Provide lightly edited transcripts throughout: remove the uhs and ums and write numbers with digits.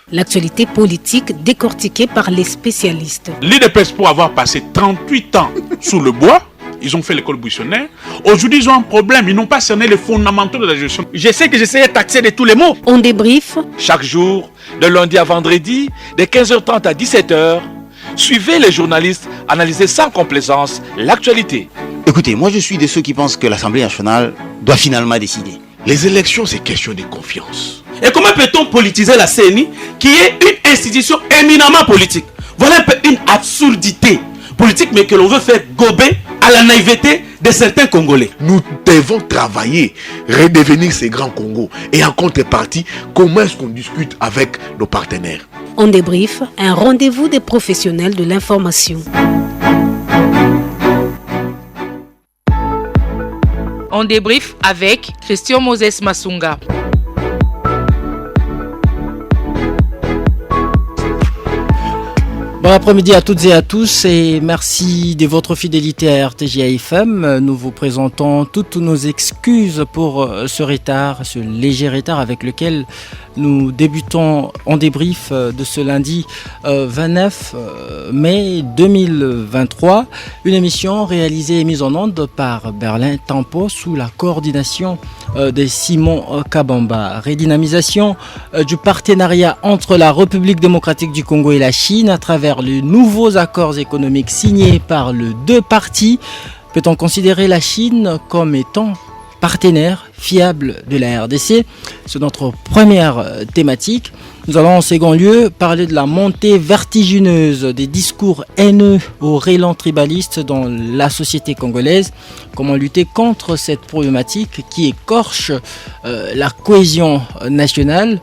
L'actualité politique décortiquée par les spécialistes. L'IDPS, pour avoir passé 38 ans sous le bois, ils ont fait l'école buissonnaire. Aujourd'hui, ils ont un problème. Ils n'ont pas cerné les fondamentaux de la gestion. Je sais que j'essayais de taxer de tous les mots. On débriefe. Chaque jour, de lundi à vendredi, de 15h30 à 17h, suivez les journalistes analyser sans complaisance l'actualité. Écoutez, moi je suis de ceux qui pensent que l'Assemblée nationale doit finalement décider. Les élections, c'est question de confiance. Et comment peut-on politiser la CENI, qui est une institution éminemment politique? Voilà un peu une absurdité politique, mais que l'on veut faire gober à la naïveté de certains Congolais. Nous devons travailler, redevenir ces grands Congos. Et en contrepartie, comment est-ce qu'on discute avec nos partenaires? On débrief, un rendez-vous des professionnels de l'information. On débrief avec Christian Moses Masunga. Bon après-midi à toutes et à tous et merci de votre fidélité à RTGA FM. Nous vous présentons toutes nos excuses pour ce retard, ce léger retard avec lequel nous débutons en débrief de ce lundi 29 mai 2023. Une émission réalisée et mise en onde par Berlin Tempo sous la coordination de Simon Kabamba. Redynamisation du partenariat entre la République démocratique du Congo et la Chine à travers les nouveaux accords économiques signés par les deux parties. Peut-on considérer la Chine comme étant partenaire fiable de la RDC? C'est notre première thématique. Nous allons en second lieu parler de la montée vertigineuse des discours haineux aux relents tribalistes dans la société congolaise. Comment lutter contre cette problématique qui écorche la cohésion nationale?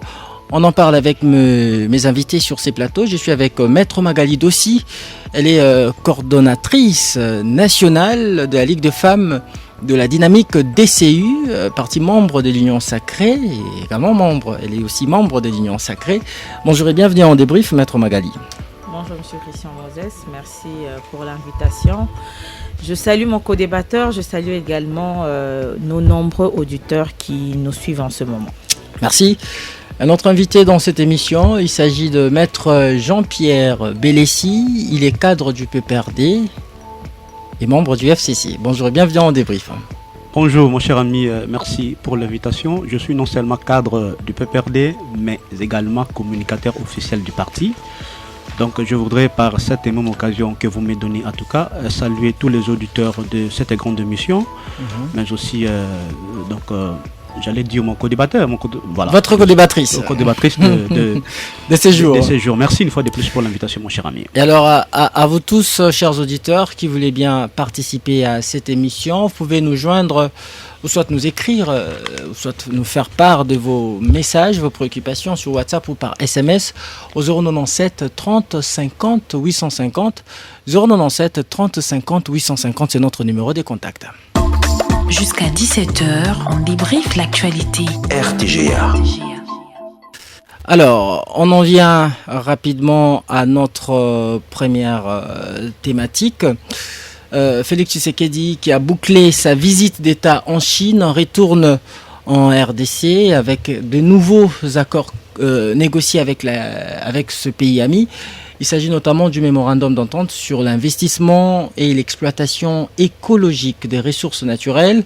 On en parle avec mes invités sur ces plateaux. Je suis avec Maître Magali Dossi. Elle est coordonnatrice nationale de la Ligue de femmes de la dynamique DCU, partie membre de l'Union Sacrée et également membre. Elle est aussi membre de l'Union Sacrée. Bonjour et bienvenue en débrief, Maître Magali. Bonjour Monsieur Christian Moses, merci pour l'invitation. Je salue mon co-débatteur, je salue également nos nombreux auditeurs qui nous suivent en ce moment. Merci. Un autre invité dans cette émission, il s'agit de Maître Jean-Pierre Bellessi. Il est cadre du PPRD et membre du FCC. Bonjour et bienvenue en débrief. Bonjour mon cher ami, merci pour l'invitation. Je suis non seulement cadre du PPRD, mais également communicateur officiel du parti. Donc je voudrais par cette même occasion que vous me donnez en tout cas, saluer tous les auditeurs de cette grande émission, mais aussi j'allais dire mon co-débatteur. Voilà. Votre co-débattrice. Co-débattrice de ces jours. De ces jours. Merci une fois de plus pour l'invitation, mon cher ami. Et alors, à vous tous, chers auditeurs, qui voulez bien participer à cette émission, vous pouvez nous joindre, ou soit nous écrire, ou soit nous faire part de vos messages, vos préoccupations sur WhatsApp ou par SMS au 097 30 50 850. 097 30 50 850, c'est notre numéro de contact. Jusqu'à 17h, on débriefe l'actualité. RTGA. Alors, on en vient rapidement à notre première thématique. Félix Tshisekedi, qui a bouclé sa visite d'État en Chine, retourne en RDC avec de nouveaux accords négociés avec ce pays ami. Il s'agit notamment du mémorandum d'entente sur l'investissement et l'exploitation écologique des ressources naturelles,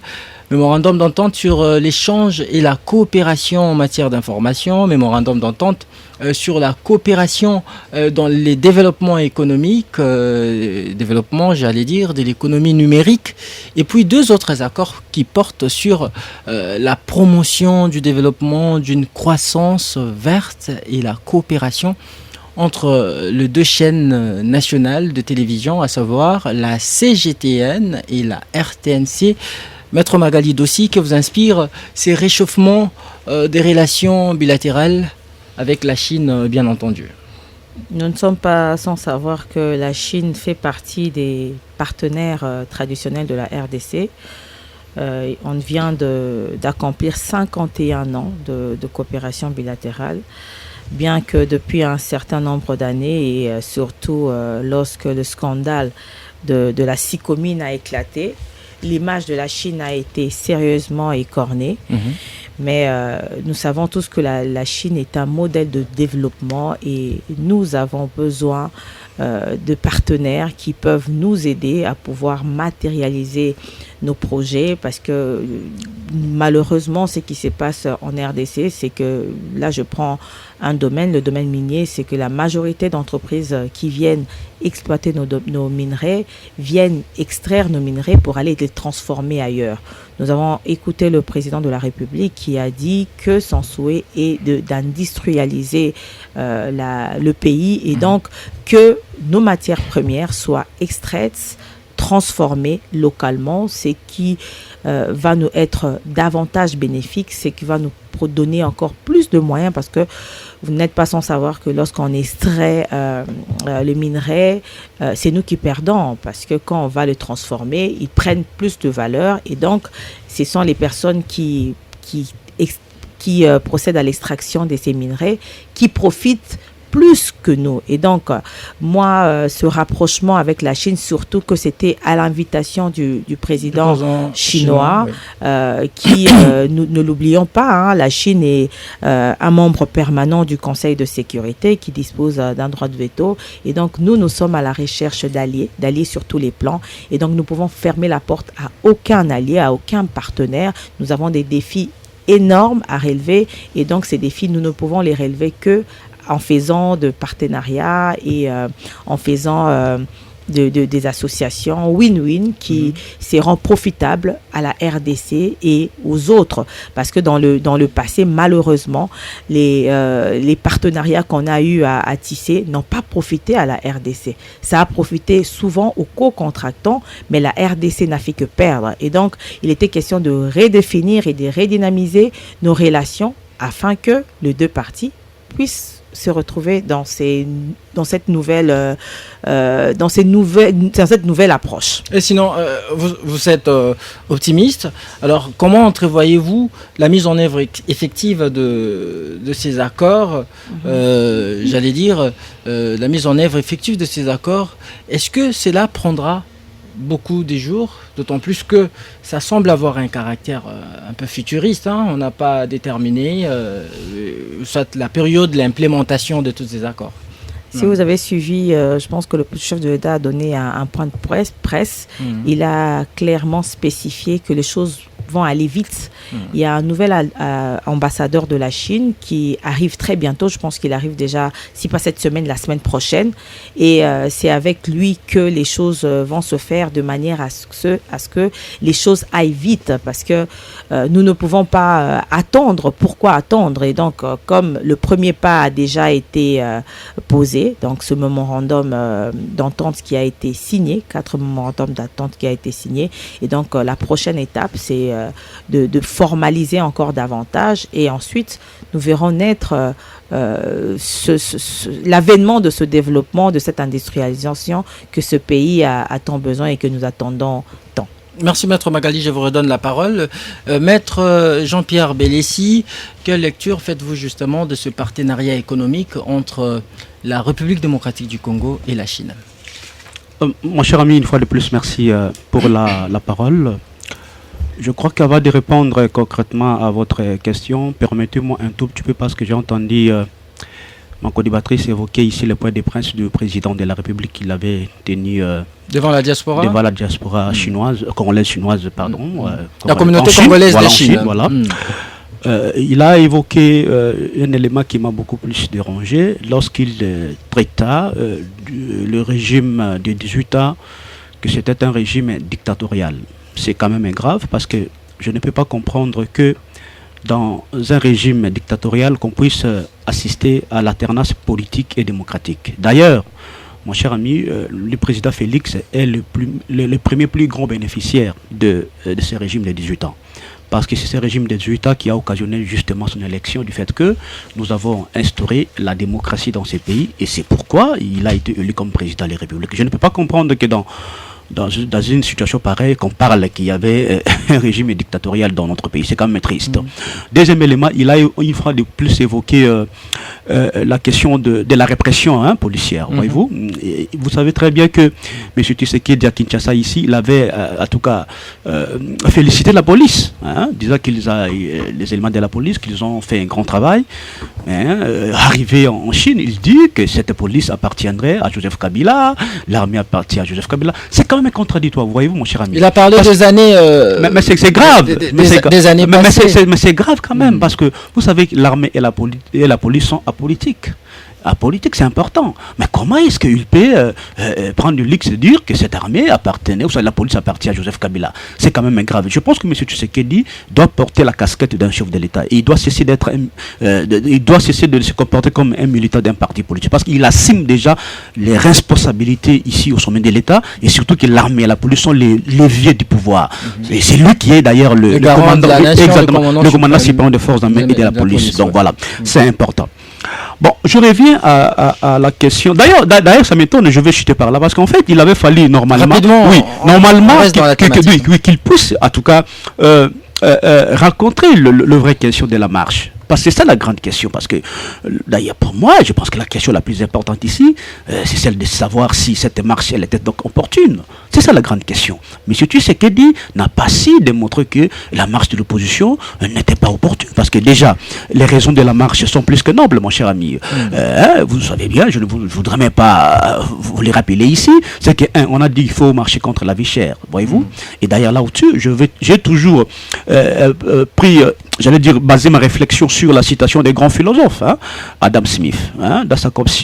mémorandum d'entente sur l'échange et la coopération en matière d'information, mémorandum d'entente sur la coopération dans les développements économiques, de l'économie numérique, et puis deux autres accords qui portent sur la promotion du développement d'une croissance verte et la coopération entre les deux chaînes nationales de télévision, à savoir la CGTN et la RTNC. Maître Magali Dossi, que vous inspire ces réchauffements des relations bilatérales avec la Chine, bien entendu? Nous ne sommes pas sans savoir que la Chine fait partie des partenaires traditionnels de la RDC. On vient d'accomplir 51 ans de coopération bilatérale. Bien que depuis un certain nombre d'années, et surtout lorsque le scandale de la SICOMINE a éclaté, l'image de la Chine a été sérieusement écornée. Mais nous savons tous que la Chine est un modèle de développement et nous avons besoin de partenaires qui peuvent nous aider à pouvoir matérialiser nos projets, parce que malheureusement ce qui se passe en RDC, c'est que là je prends un domaine, le domaine minier, c'est que la majorité d'entreprises qui viennent exploiter nos minerais viennent extraire nos minerais pour aller les transformer ailleurs. Nous avons écouté le président de la République qui a dit que son souhait est d'industrialiser le pays et donc que nos matières premières soient extraites, transformer localement, ce qui va nous être davantage bénéfique, ce qui va nous donner encore plus de moyens, parce que vous n'êtes pas sans savoir que lorsqu'on extrait le minerai, c'est nous qui perdons, parce que quand on va le transformer, ils prennent plus de valeur et donc ce sont les personnes qui procèdent à l'extraction de ces minerais qui profitent plus que nous. Et donc, moi, ce rapprochement avec la Chine, surtout que c'était à l'invitation du président chinois, oui. Qui, nous ne l'oublions pas, la Chine est un membre permanent du Conseil de sécurité qui dispose d'un droit de veto. Et donc, nous sommes à la recherche d'alliés sur tous les plans. Et donc, nous pouvons fermer la porte à aucun allié, à aucun partenaire. Nous avons des défis énormes à relever. Et donc, ces défis, nous ne pouvons les relever que en faisant de partenariats et en faisant des associations win-win qui seront profitables à la RDC et aux autres. Parce que dans le passé, malheureusement, les partenariats qu'on a eu à tisser n'ont pas profité à la RDC. Ça a profité souvent aux co-contractants, mais la RDC n'a fait que perdre. Et donc, il était question de redéfinir et de redynamiser nos relations afin que les deux parties puissent se retrouver dans cette nouvelle approche. Et sinon, vous êtes optimiste. Alors, comment entrevoyez-vous la mise en œuvre effective de ces accords? J'allais dire, la mise en œuvre effective de ces accords, est-ce que cela prendra beaucoup des jours, d'autant plus que ça semble avoir un caractère un peu futuriste, on n'a pas déterminé la période de l'implémentation de tous ces accords. Si vous avez suivi, je pense que le chef de l'État a donné un point de presse. Il a clairement spécifié que les choses vont aller vite. Il y a un nouvel ambassadeur de la Chine qui arrive très bientôt. Je pense qu'il arrive déjà, si pas cette semaine, la semaine prochaine. Et c'est avec lui que les choses vont se faire de manière à ce que les choses aillent vite. Parce que nous ne pouvons pas attendre. Pourquoi attendre? Et donc, comme le premier pas a déjà été posé, donc ce mémorandum d'entente qui a été signé, 4 mémorandums d'entente qui a été signé. Et donc, la prochaine étape, c'est de formaliser encore davantage et ensuite nous verrons naître l'avènement de ce développement, de cette industrialisation que ce pays a tant besoin et que nous attendons tant. Merci Maître Magali, je vous redonne la parole. Maître Jean-Pierre Bellessi, quelle lecture faites-vous justement de ce partenariat économique entre la République démocratique du Congo et la Chine? Mon cher ami, une fois de plus, merci pour la parole. Je crois qu'avant de répondre concrètement à votre question, permettez-moi un tout petit peu, parce que j'ai entendu ma co-débattrice évoquer ici le point de presse du président de la République qu'il avait tenu devant la diaspora chinoise, congolaise chinoise, pardon. La communauté congolaise de Chine. Voilà. Il a évoqué un élément qui m'a beaucoup plus dérangé lorsqu'il traita le régime de 18 ans, que c'était un régime dictatorial. C'est quand même grave, parce que je ne peux pas comprendre que dans un régime dictatorial qu'on puisse assister à l'alternance politique et démocratique. D'ailleurs, mon cher ami, le président Félix est le premier plus grand bénéficiaire de ce régime de 18 ans. Parce que c'est ce régime de 18 ans qui a occasionné justement son élection, du fait que nous avons instauré la démocratie dans ces pays, et c'est pourquoi il a été élu comme président de la République. Je ne peux pas comprendre que dans une situation pareille, qu'on parle qu'il y avait un régime dictatorial dans notre pays. C'est quand même triste. Deuxième élément, il a une fois de plus évoqué la question de la répression policière, voyez-vous. Et vous savez très bien que M. Tshisekedi à Kinshasa ici, il avait en tout cas félicité la police, disant les éléments de la police, qu'ils ont fait un grand travail. Arrivé en Chine, il dit que cette police appartiendrait à Joseph Kabila, l'armée appartient à Joseph Kabila. C'est quand même contradictoire, voyez-vous, mon cher ami. Il a parlé des années... mais c'est grave. Des années passées. Mais c'est grave quand même, parce que vous savez que l'armée et la police sont apolitiques. Apolitique, c'est important. Mais comment est-ce qu'il peut prendre le luxe de dire que cette armée appartenait, ou la police appartient à Joseph Kabila? C'est quand même grave. Je pense que M. Tshisekedi doit porter la casquette d'un chef de l'État. Et il doit cesser de se comporter comme un militant d'un parti politique. Parce qu'il assume déjà les responsabilités ici au sommet de l'État. Et surtout que l'armée et la police sont les leviers du pouvoir. Et c'est lui qui est d'ailleurs le commandant suprême des forces armées et de la police. Donc voilà, c'est important. Bon, je reviens à la question. D'ailleurs, ça m'étonne, je vais chuter par là, parce qu'en fait, il avait fallu normalement, qu'il puisse, en tout cas, rencontrer le vraie question de la marche. Parce que c'est ça la grande question, parce que d'ailleurs pour moi, je pense que la question la plus importante ici, c'est celle de savoir si cette marche, elle était donc opportune. C'est ça la grande question. M. Tshisekedi n'a pas si démontré que la marche de l'opposition n'était pas opportune. Parce que déjà, les raisons de la marche sont plus que nobles, mon cher ami. Vous savez bien, je ne voudrais même pas vous les rappeler ici, c'est qu'on a dit qu'il faut marcher contre la vie chère, voyez-vous. Et d'ailleurs là-dessus, j'ai toujours pris... j'allais dire, baser ma réflexion sur la citation des grands philosophes, Adam Smith,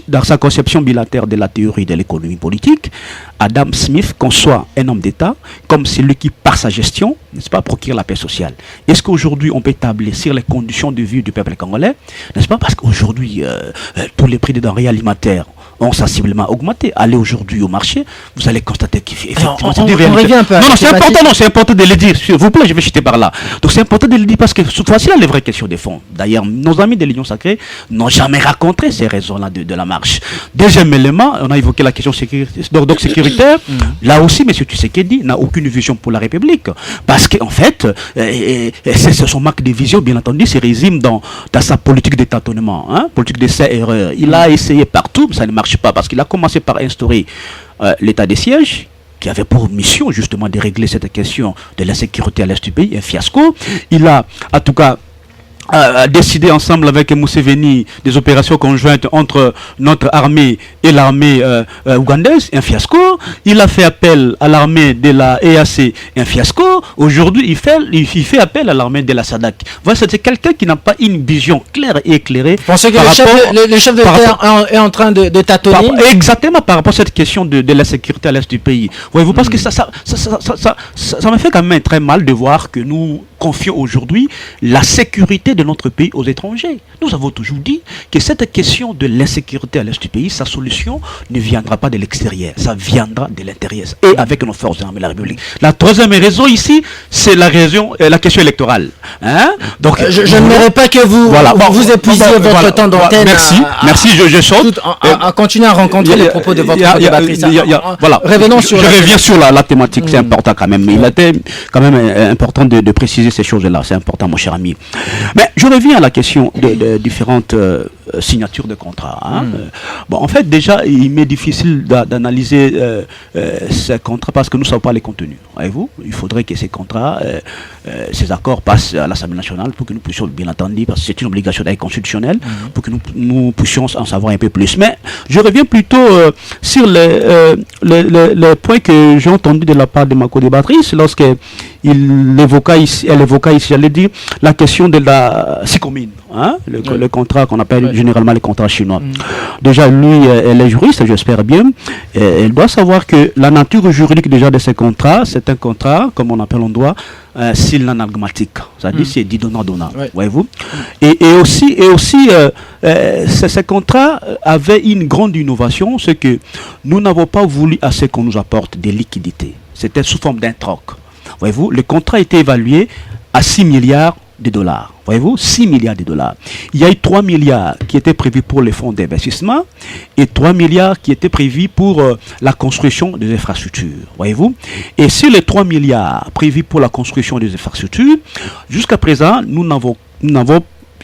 dans sa conception bilatère de la théorie de l'économie politique. Adam Smith conçoit un homme d'État comme celui qui, par sa gestion, n'est-ce pas, procure la paix sociale. Est-ce qu'aujourd'hui, on peut établir sur les conditions de vie du peuple congolais, n'est-ce pas, parce qu'aujourd'hui, tous les prix des denrées alimentaires ont sensiblement augmenté. Allez aujourd'hui au marché, vous allez constater qu'effectivement c'est des réalités. C'est important de le dire, s'il vous plaît, je vais chuter par là. Donc c'est important de le dire parce que voici là les vraies questions de fond. D'ailleurs, nos amis de l'Union Sacrée n'ont jamais raconté ces raisons-là de la marche. Deuxième élément, on a évoqué la question sécuritaire. Là aussi, M. Tshisekedi n'a aucune vision pour la République. Parce qu'en fait, c'est son manque de vision, bien entendu, se résume dans sa politique de tâtonnement, politique d'essai-erreur. Il a essayé partout, mais ça ne marche pas parce qu'il a commencé par instaurer l'état des sièges qui avait pour mission justement de régler cette question de l'insécurité à l'est du pays, un fiasco. Il a en tout cas décidé ensemble avec Museveni des opérations conjointes entre notre armée et l'armée ougandaise, un fiasco. Il a fait appel à l'armée de la EAC, un fiasco. Aujourd'hui, il fait appel à l'armée de la SADC. Voilà, c'est quelqu'un qui n'a pas une vision claire et éclairée. Vous pensez que le chef de l'État est en train de tâtonner? Exactement, par rapport à cette question de la sécurité à l'est du pays. Voyez-vous, parce que ça me fait quand même très mal de voir que nous confions aujourd'hui la sécurité de notre pays aux étrangers. Nous avons toujours dit que cette question de l'insécurité à l'est du pays, sa solution ne viendra pas de l'extérieur, ça viendra de l'intérieur et avec nos forces armées de la République. La troisième raison ici, c'est la question électorale. Donc, je n'aimerais pas que vous épuisiez votre temps d'antenne. Merci, je saute. À continuer à rencontrer les propos de votre débattrice. Revenons sur je reviens sur la thématique, c'est important quand même. Mais il était quand même important de préciser ces choses-là, c'est important, mon cher ami. Mais je reviens à la question de différentes signatures de contrats. Bon, en fait, déjà, il m'est difficile d'analyser ces contrats parce que nous ne savons pas les contenus. Voyez-vous, il faudrait que ces contrats, ces accords passent à l'Assemblée nationale pour que nous puissions, bien entendu, parce que c'est une obligation d'ailleurs constitutionnelle, pour que nous puissions en savoir un peu plus. Mais je reviens plutôt sur les points que j'ai entendus de la part de ma co-débattrice lorsqu'elle évoqua ici, j'allais dire, la question de la SICOMINE, le contrat qu'on appelle généralement les contrats chinois. Déjà, lui, elle est juriste, j'espère bien. Elle doit savoir que la nature juridique déjà de ces contrats, c'est un contrat, comme on appelle en droit, synalgmatique. C'est-à-dire c'est dit donnant-donnant. Voyez-vous. Et aussi ces contrats avaient une grande innovation, c'est que nous n'avons pas voulu assez qu'on nous apporte des liquidités. C'était sous forme d'un troc. Voyez-vous, le contrat a été évalué à 6 milliards de dollars. Voyez-vous, 6 milliards de dollars. Il y a eu 3 milliards qui étaient prévus pour les fonds d'investissement et 3 milliards qui étaient prévus pour la construction des infrastructures. Voyez-vous. Et sur les 3 milliards prévus pour la construction des infrastructures, jusqu'à présent, nous n'avons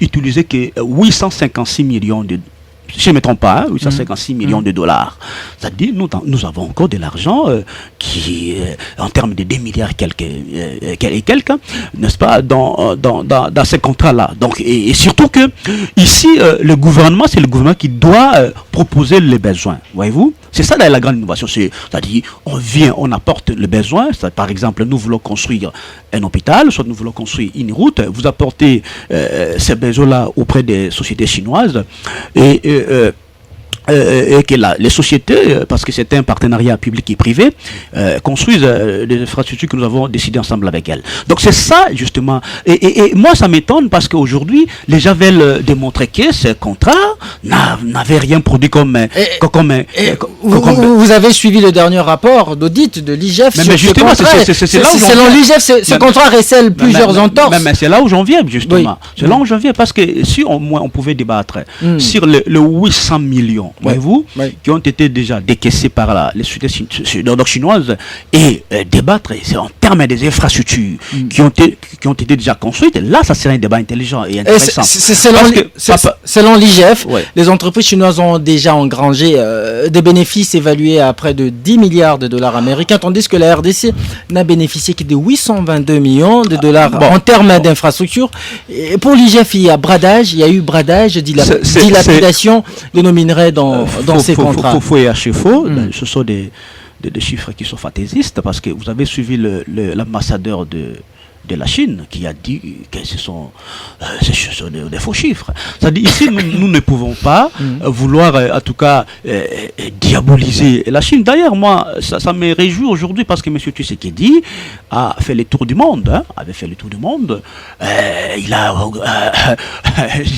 utilisé que 856 millions de... Si je ne me trompe pas, 856 millions de dollars. C'est-à-dire, nous avons encore de l'argent qui, en termes de 2 milliards quelques, n'est-ce pas, dans ces contrats-là. Donc, et surtout que, ici, le gouvernement, c'est le gouvernement qui doit proposer les besoins. Voyez-vous? C'est ça la grande innovation. C'est-à-dire, on apporte le besoin. Par exemple, nous voulons construire un hôpital, soit nous voulons construire une route. Vous apportez ces besoins-là auprès des sociétés chinoises et que les sociétés, parce que c'est un partenariat public et privé, construisent des infrastructures que nous avons décidé ensemble avec elles. Donc c'est ça justement. Et moi ça m'étonne parce qu'aujourd'hui les gens veulent démontrer que ce contrat n'avait rien produit comme vous avez suivi le dernier rapport d'audit de l'IGF sur ce contrat. Selon l'IGF, ce contrat récèle plusieurs entorses. Mais c'est là où j'en viens justement. Oui. C'est là où j'en viens parce que si on pouvait débattre sur le 800 millions, voyez-vous, qui ont été déjà décaissés par les sociétés chinoises et débattre en termes des infrastructures qui ont été déjà construites. Là, ça serait un débat intelligent et intéressant. Selon l'IGF, les entreprises chinoises ont déjà engrangé des bénéfices évalués à près de 10 milliards de dollars américains, tandis que la RDC n'a bénéficié que de 822 millions de dollars en termes d'infrastructures. Et pour l'IGF, il y a bradage, dilapidation de nos minerais dans ces contrats. Faux et archi-faux, ce sont des chiffres qui sont fantaisistes parce que vous avez suivi l'ambassadeur de la Chine qui a dit que ce sont des faux chiffres. C'est-à-dire ici nous ne pouvons pas vouloir en tout cas diaboliser la Chine. D'ailleurs moi ça me réjouit aujourd'hui parce que M. Tshisekedi a fait le tour du monde, il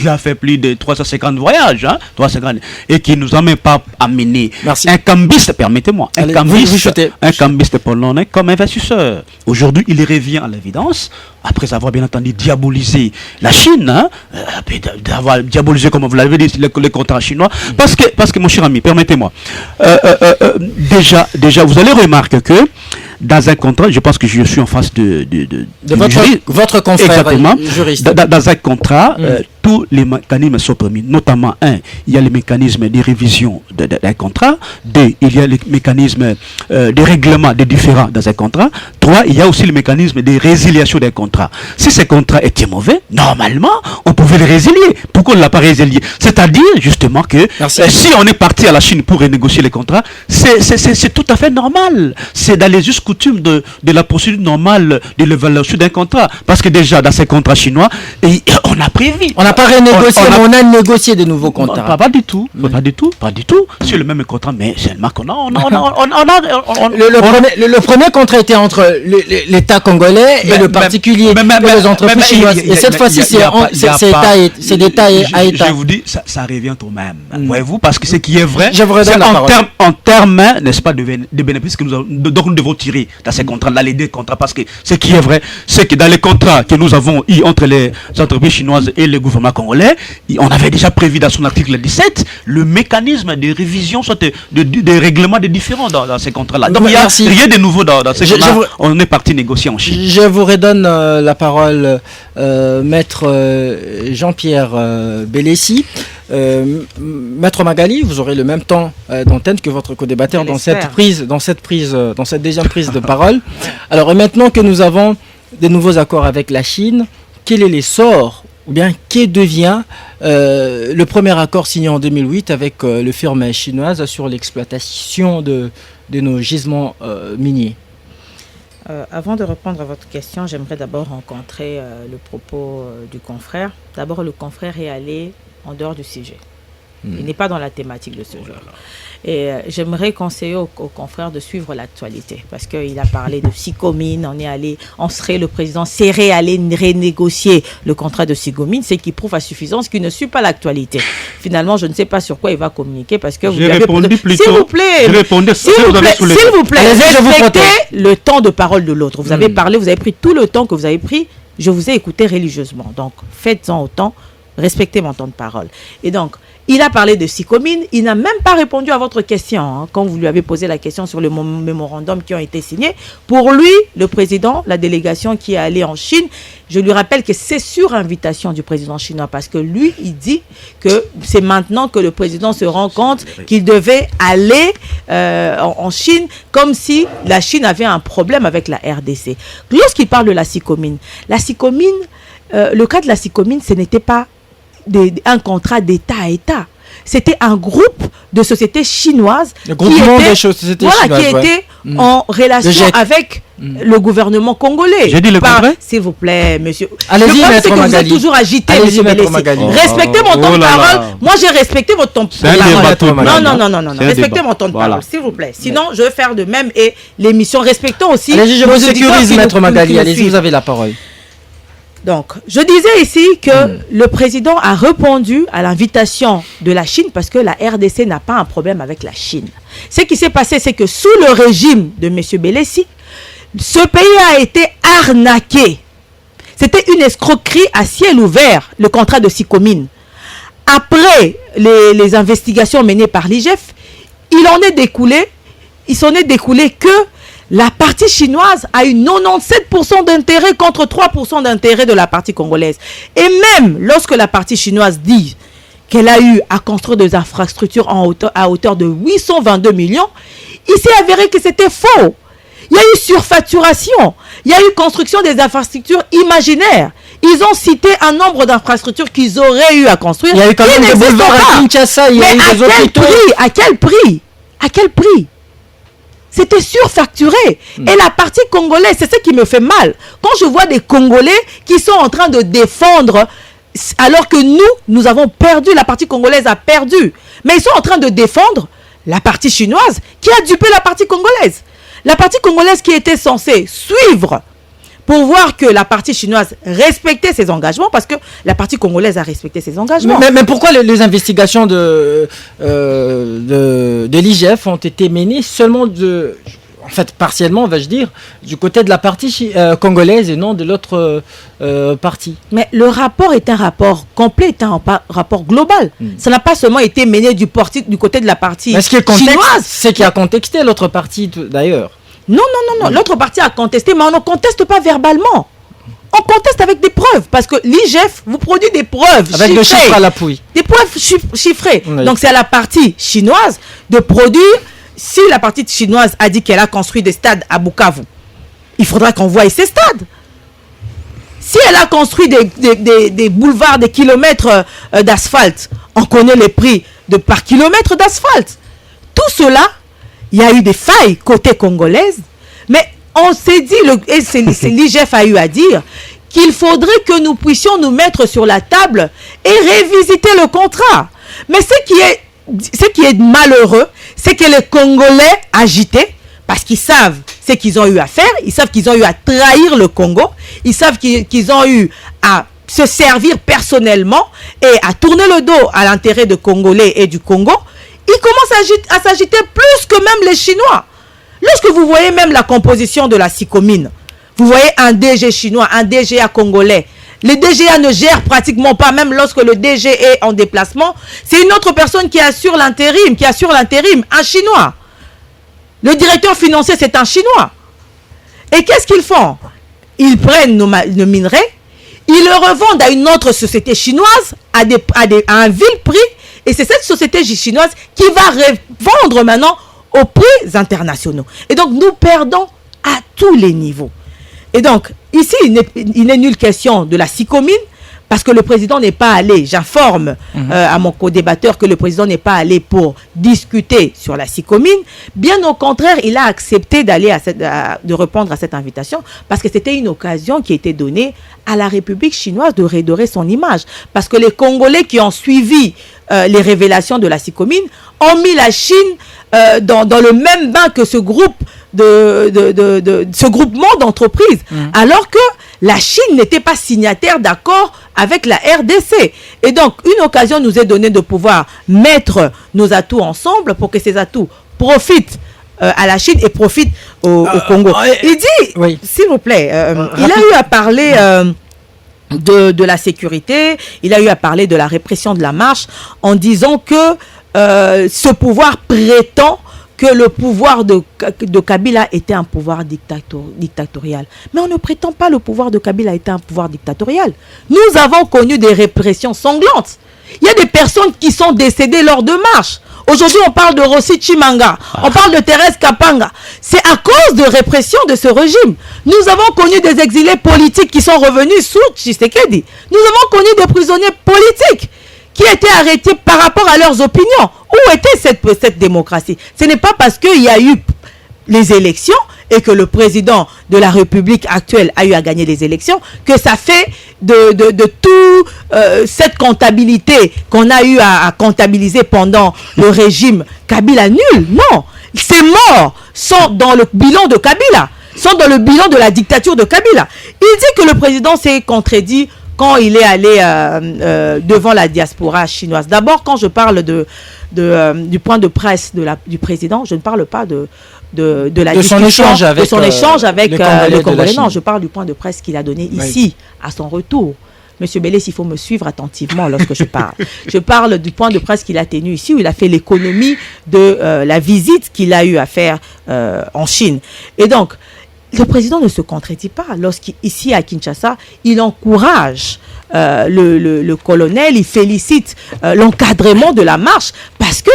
a fait plus de 350 voyages, 350, et qui nous a même pas amené un cambiste, permettez-moi, un cambiste polonais comme investisseur. Aujourd'hui il revient à l'évidence après avoir bien entendu diabolisé la Chine, d'avoir diabolisé, comme vous l'avez dit, les contrats chinois, parce que mon cher ami, permettez-moi, déjà vous allez remarquer que dans un contrat, je pense que je suis en face de votre confrère juriste. Dans un contrat, tous les mécanismes sont permis, notamment il y a les mécanismes de révision d'un contrat, 2, il y a les mécanismes de règlement des différends dans un contrat, 3, il y a aussi le mécanisme de résiliation d'un contrat. Si ce contrat était mauvais, normalement, on pouvait le résilier. Pourquoi on ne l'a pas résilié? C'est-à-dire, justement, que si on est parti à la Chine pour renégocier les contrats, c'est tout à fait normal. C'est dans les us coutumes de la procédure normale de l'évaluation d'un contrat. Parce que déjà, dans ces contrats chinois, on a prévu. On n'a pas renégocié, mais on a négocié de nouveaux contrats. Pas du tout. C'est le même contrat, mais seulement qu'on a... Le premier contrat était entre l'État congolais et le particulier, les entreprises chinoises. Et cette fois-ci, c'est d'État à État. Je vous dis, ça revient au même. Voyez-vous, parce que ce qui est vrai, c'est en termes, n'est-ce pas, de bénéfices que nous devons tirer dans ces contrats-là, les deux contrats, parce que ce qui est vrai, c'est que dans les contrats que nous avons eu entre les entreprises chinoises et le gouvernement congolais, on avait déjà prévu dans son article 17 le mécanisme de révision, soit de règlement des différends dans ces contrats-là. Donc il n'y a rien de nouveau dans ces contrats. On est parti négocier en Chine. Je vous redonne la parole, maître Jean-Pierre Bélessi. Maître Magali, vous aurez le même temps d'antenne que votre co-débatteur dans cette deuxième prise de parole. Alors, et maintenant que nous avons des nouveaux accords avec la Chine, quel est l'essor ou bien que devient le premier accord signé en 2008 avec le firme chinoise sur l'exploitation de nos gisements miniers? Avant de répondre à votre question, j'aimerais d'abord rencontrer le propos du confrère. D'abord, le confrère est allé en dehors du sujet. Il n'est pas dans la thématique de ce jour. Et j'aimerais conseiller aux confrères de suivre l'actualité parce qu'il a parlé de Sicomine, le président serait allé renégocier le contrat de Sicomine, ce qui prouve à suffisance qu'il ne suit pas l'actualité. Finalement, je ne sais pas sur quoi il va communiquer parce que vous avez répondu plutôt. S'il vous plaît, respectez le temps de parole de l'autre. Vous avez parlé, vous avez pris tout le temps que vous avez pris. Je vous ai écouté religieusement. Donc, faites-en autant. Respectez mon temps de parole. Et donc, Il a parlé de Sicomine, il n'a même pas répondu à votre question, hein, quand vous lui avez posé la question sur le mémorandum qui ont été signés. Pour lui, le président, la délégation qui est allée en Chine, je lui rappelle que c'est sur invitation du président chinois, parce que lui, il dit que c'est maintenant que le président se rend compte qu'il devait aller en Chine, comme si la Chine avait un problème avec la RDC. Lorsqu'il parle de la Sicomine, le cas de la Sicomine, ce n'était pas un contrat d'État à État. C'était un groupe de sociétés chinoises qui était en relation avec le gouvernement congolais. J'ai dit le contraire. S'il vous plaît, monsieur. Allez-y, Maître Magali. Vous êtes toujours agité, monsieur Bélessi. Respectez mon temps de parole. Moi, j'ai respecté votre temps de parole. Non. Respectez mon temps de parole, s'il vous plaît. Sinon, je vais faire de même et l'émission. Respectons aussi. Allez-y, je vous sécurise, Maître Magali. Allez-y, vous avez la parole. Donc, je disais ici que le président a répondu à l'invitation de la Chine parce que la RDC n'a pas un problème avec la Chine. Ce qui s'est passé, c'est que sous le régime de M. Bélessi, ce pays a été arnaqué. C'était une escroquerie à ciel ouvert, le contrat de Sicomine. Après les investigations menées par l'IGF, il s'en est découlé que la partie chinoise a eu 97% d'intérêt contre 3% d'intérêt de la partie congolaise. Et même lorsque la partie chinoise dit qu'elle a eu à construire des infrastructures à hauteur de 822 millions, il s'est avéré que c'était faux. Il y a eu surfacturation, il y a eu construction des infrastructures imaginaires. Ils ont cité un nombre d'infrastructures qu'ils auraient eu à construire. Il y a eu quand même des boulevards à Kinshasa, il y a eu des hôpitaux. À quel prix C'était surfacturé. Et la partie congolaise, c'est ce qui me fait mal. Quand je vois des Congolais qui sont en train de défendre, alors que nous avons perdu, la partie congolaise a perdu. Mais ils sont en train de défendre la partie chinoise qui a dupé la partie congolaise. La partie congolaise qui était censée suivre pour voir que la partie chinoise respectait ses engagements, parce que la partie congolaise a respecté ses engagements. Mais pourquoi les investigations de l'IGF ont été menées seulement partiellement, vais-je dire, du côté de la partie congolaise et non de l'autre partie? Mais le rapport est un rapport complet, est un rapport global. Ça n'a pas seulement été mené du côté de la partie chinoise. C'est qui a contexté l'autre partie d'ailleurs. Non. L'autre partie a contesté, mais on ne conteste pas verbalement. On conteste avec des preuves, parce que l'IGF vous produit des preuves chiffrées. Avec des chiffres à l'appui. Des preuves chiffrées. Oui. Donc c'est à la partie chinoise de produire. Si la partie chinoise a dit qu'elle a construit des stades à Bukavu, il faudra qu'on voie ces stades. Si elle a construit des boulevards, des kilomètres d'asphalte, on connaît les prix par kilomètre d'asphalte. Tout cela, il y a eu des failles côté congolaise, mais on s'est dit, c'est l'IGF a eu à dire, qu'il faudrait que nous puissions nous mettre sur la table et révisiter le contrat. Mais ce qui est malheureux, c'est que les Congolais agités, parce qu'ils savent ce qu'ils ont eu à faire, ils savent qu'ils ont eu à trahir le Congo, ils savent qu'ils ont eu à se servir personnellement et à tourner le dos à l'intérêt des Congolais et du Congo, ils commencent à s'agiter plus que même les Chinois. Lorsque vous voyez même la composition de la Sicomine, vous voyez un DG chinois, un DGA congolais. Les DGA ne gèrent pratiquement pas, même lorsque le DG est en déplacement. C'est une autre personne qui assure l'intérim, un Chinois. Le directeur financier, c'est un Chinois. Et qu'est-ce qu'ils font? Ils prennent nos minerais, ils le revendent à une autre société chinoise à un vil prix. Et c'est cette société chinoise qui va revendre maintenant aux prix internationaux. Et donc, nous perdons à tous les niveaux. Et donc, ici, il n'est nulle question de la Sicomine, parce que le président n'est pas allé, j'informe à mon co-débatteur que le président n'est pas allé pour discuter sur la Sicomine. Bien au contraire, il a accepté de répondre à cette invitation, parce que c'était une occasion qui était donnée à la République chinoise de redorer son image. Parce que les Congolais qui ont suivi les révélations de la Sicomine ont mis la Chine dans le même bain que ce groupe ce groupement d'entreprises, alors que la Chine n'était pas signataire d'accord avec la RDC. Et donc, une occasion nous est donnée de pouvoir mettre nos atouts ensemble pour que ces atouts profitent à la Chine et profitent au Congo. Il dit, s'il vous plaît, il a eu à parler de la sécurité, il a eu à parler de la répression de la marche en disant que ce pouvoir prétend que le pouvoir de Kabila était un pouvoir dictatorial. Mais on ne prétend pas le pouvoir de Kabila était un pouvoir dictatorial. Nous avons connu des répressions sanglantes. Il y a des personnes qui sont décédées lors de marches. Aujourd'hui, on parle de Rossi Chimanga, on parle de Thérèse Kapanga. C'est à cause de répression de ce régime. Nous avons connu des exilés politiques qui sont revenus sous Tshisekedi. Nous avons connu des prisonniers politiques qui étaient arrêtés par rapport à leurs opinions. Où était cette démocratie? Ce n'est pas parce qu'il y a eu les élections et que le président de la République actuelle a eu à gagner les élections que ça fait de tout cette comptabilité qu'on a eu à comptabiliser pendant le régime Kabila nul. Non, ces morts sont dans le bilan de Kabila, sont dans le bilan de la dictature de Kabila. Il dit que le président s'est contredit quand il est allé devant la diaspora chinoise. D'abord, quand je parle du point de presse du président, je ne parle pas de son échange avec le Congolais. Non, je parle du point de presse qu'il a donné ici, à son retour. Monsieur Bélès, il faut me suivre attentivement lorsque je parle. Je parle du point de presse qu'il a tenu ici, où il a fait l'économie de la visite qu'il a eu à faire en Chine. Et donc, le président ne se contredit pas lorsqu'ici à Kinshasa, il encourage le colonel, il félicite l'encadrement de la marche parce que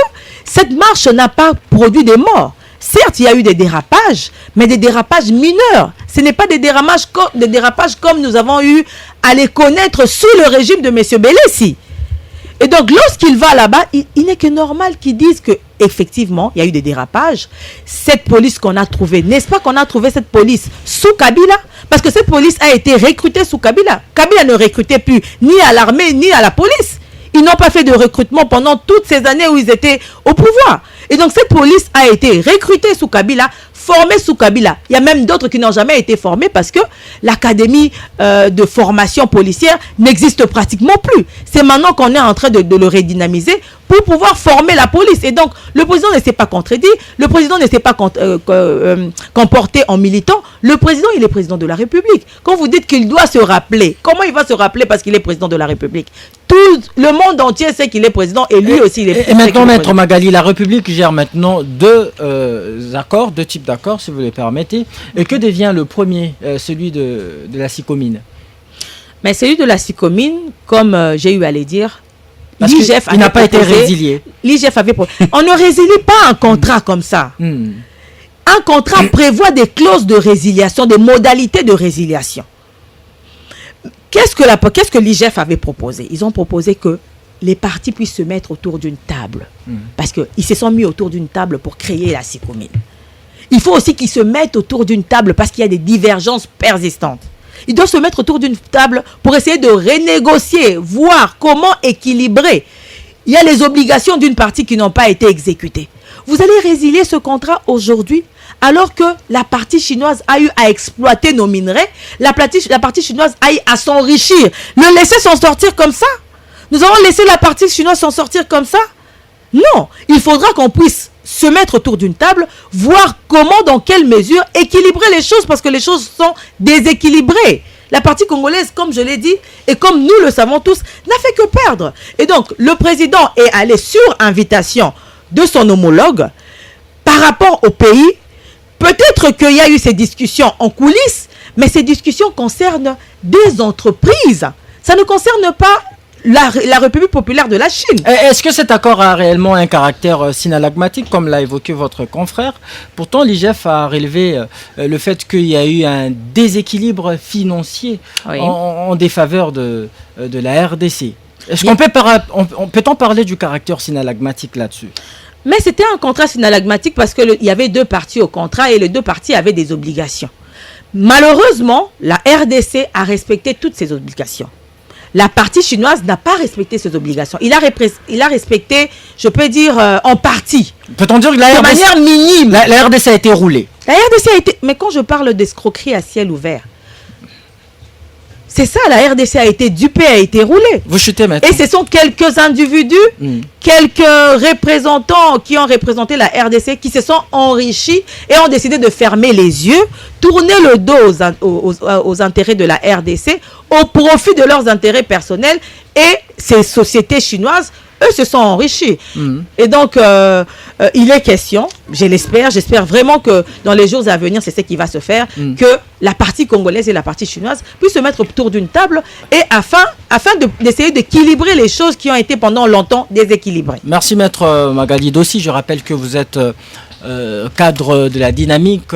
cette marche n'a pas produit des morts. Certes, il y a eu des dérapages, mais des dérapages mineurs. Ce n'est pas des dérapages comme nous avons eu à les connaître sous le régime de M. Bélessi. Et donc, lorsqu'il va là-bas, il n'est que normal qu'ils disent qu'effectivement, il y a eu des dérapages. Cette police qu'on a trouvée, n'est-ce pas qu'on a trouvé cette police sous Kabila? Parce que cette police a été recrutée sous Kabila. Kabila ne recrutait plus ni à l'armée, ni à la police. Ils n'ont pas fait de recrutement pendant toutes ces années où ils étaient au pouvoir. Et donc, cette police a été recrutée sous Kabila, formée sous Kabila. Il y a même d'autres qui n'ont jamais été formés parce que l'académie de formation policière n'existe pratiquement plus. C'est maintenant qu'on est en train de le redynamiser pour pouvoir former la police. Et donc, le président ne s'est pas contredit, le président ne s'est pas comporté en militant. Le président, il est président de la République. Quand vous dites qu'il doit se rappeler, comment il va se rappeler parce qu'il est président de la République? Tout le monde entier sait qu'il est président et lui aussi, il est président. Et maintenant, Maître Magali, la République gère maintenant deux types d'accords, si vous le permettez. Et que devient le premier, celui de la Sicomine? Mais celui de la Sicomine, comme j'ai eu à le dire, l'IGF n'a pas été résilié. L'IGF avait on ne résilie pas un contrat comme ça. Un contrat prévoit des clauses de résiliation, des modalités de résiliation. Qu'est-ce que l'IGF avait proposé? Ils ont proposé que les partis puissent se mettre autour d'une table. Parce qu'ils se sont mis autour d'une table pour créer la Sicomine. Il faut aussi qu'ils se mettent autour d'une table parce qu'il y a des divergences persistantes. Ils doivent se mettre autour d'une table pour essayer de renégocier, voir comment équilibrer. Il y a les obligations d'une partie qui n'ont pas été exécutées. Vous allez résilier ce contrat aujourd'hui alors que la partie chinoise a eu à exploiter nos minerais, la partie chinoise a eu à s'enrichir. Le laisser s'en sortir comme ça? Nous allons laisser la partie chinoise s'en sortir comme ça? Non, il faudra qu'on puisse se mettre autour d'une table, voir comment, dans quelle mesure équilibrer les choses parce que les choses sont déséquilibrées. La partie congolaise, comme je l'ai dit, et comme nous le savons tous, n'a fait que perdre. Et donc, le président est allé sur invitation de son homologue par rapport au pays. Peut-être qu'il y a eu ces discussions en coulisses, mais ces discussions concernent des entreprises. Ça ne concerne pas la République populaire de la Chine. Est-ce que cet accord a réellement un caractère synalagmatique, comme l'a évoqué votre confrère? Pourtant, l'IGF a relevé le fait qu'il y a eu un déséquilibre financier en défaveur de la RDC. Est-ce qu'on peut-on parler du caractère synalagmatique là-dessus? Mais c'était un contrat synalagmatique parce qu'il y avait deux parties au contrat et les deux parties avaient des obligations. Malheureusement, la RDC a respecté toutes ses obligations. La partie chinoise n'a pas respecté ses obligations. Il a respecté, je peux dire, en partie. Peut-on dire que de manière minime. La RDC a été roulée. La RDC a été... Mais quand je parle d'escroquerie à ciel ouvert, c'est ça, la RDC a été dupée, a été roulée. Vous chutez maintenant. Et ce sont quelques individus, quelques représentants qui ont représenté la RDC qui se sont enrichis et ont décidé de fermer les yeux, tourner le dos aux intérêts de la RDC au profit de leurs intérêts personnels, et ces sociétés chinoises, eux, se sont enrichis. Et donc, il est question, j'espère vraiment que dans les jours à venir, c'est ce qui va se faire, que la partie congolaise et la partie chinoise puissent se mettre autour d'une table, et afin d'essayer d'équilibrer les choses qui ont été pendant longtemps déséquilibrées. Merci Maître Magali Dossi. Je rappelle que vous êtes cadre de la dynamique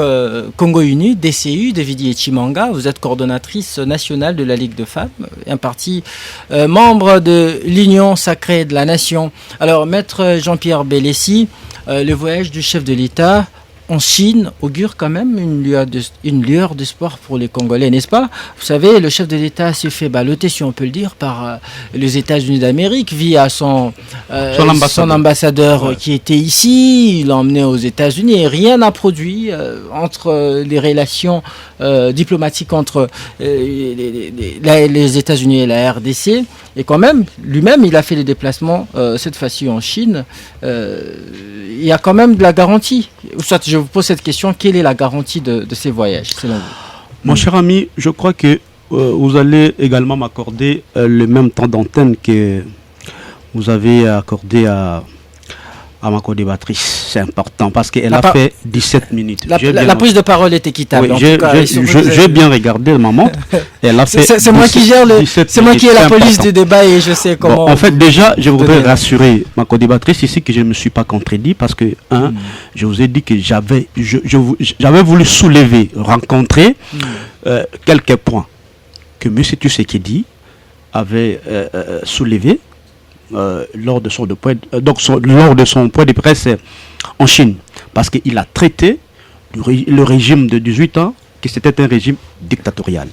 Congo Uni, DCU, Davidi Echimanga. Vous êtes coordonnatrice nationale de la Ligue de femmes, un parti membre de l'Union sacrée de la nation. Alors, Maître Jean-Pierre Bellessi, le voyage du chef de l'État en Chine augure quand même une lueur d'espoir pour les Congolais, n'est-ce pas? Vous savez, le chef de l'État s'est fait balloter, si on peut le dire, par les États-Unis d'Amérique via son ambassadeur qui était ici. Il l'a emmené aux États-Unis et rien n'a produit entre les relations diplomatiques entre les États-Unis et la RDC. Et quand même, lui-même, il a fait les déplacements, cette fois-ci en Chine. Il y a quand même de la garantie. Soit je vous pose cette question, quelle est la garantie de ces voyages selon vous? Mon cher ami, je crois que vous allez également m'accorder le même temps d'antenne que vous avez accordé à ma co-débattrice. C'est important parce qu'elle a fait 17 minutes. La prise de parole est équitable. Oui, j'ai bien regardé ma montre. Elle a fait c'est moi qui gère c'est moi qui ai la police du débat et je sais comment. Bon, en fait, déjà, je voudrais rassurer ma co-débattrice ici que je ne me suis pas contredit parce que, je vous ai dit que j'avais voulu soulever, rencontrer quelques points que M. Tshisekedi avait soulevé lors de son point de presse en Chine, parce qu'il a traité le régime de 18 ans que c'était un régime dictatorial.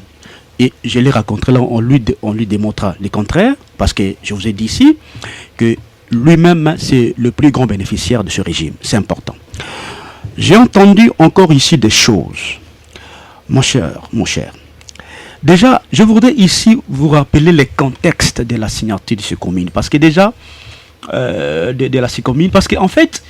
Et je l'ai raconté là, on lui démontra le contraire, parce que je vous ai dit ici que lui-même c'est le plus grand bénéficiaire de ce régime. C'est important. J'ai entendu encore ici des choses, mon cher. Déjà, je voudrais ici vous rappeler les contextes de la signature de ce commune. Parce que déjà, de la commune, parce qu'en fait,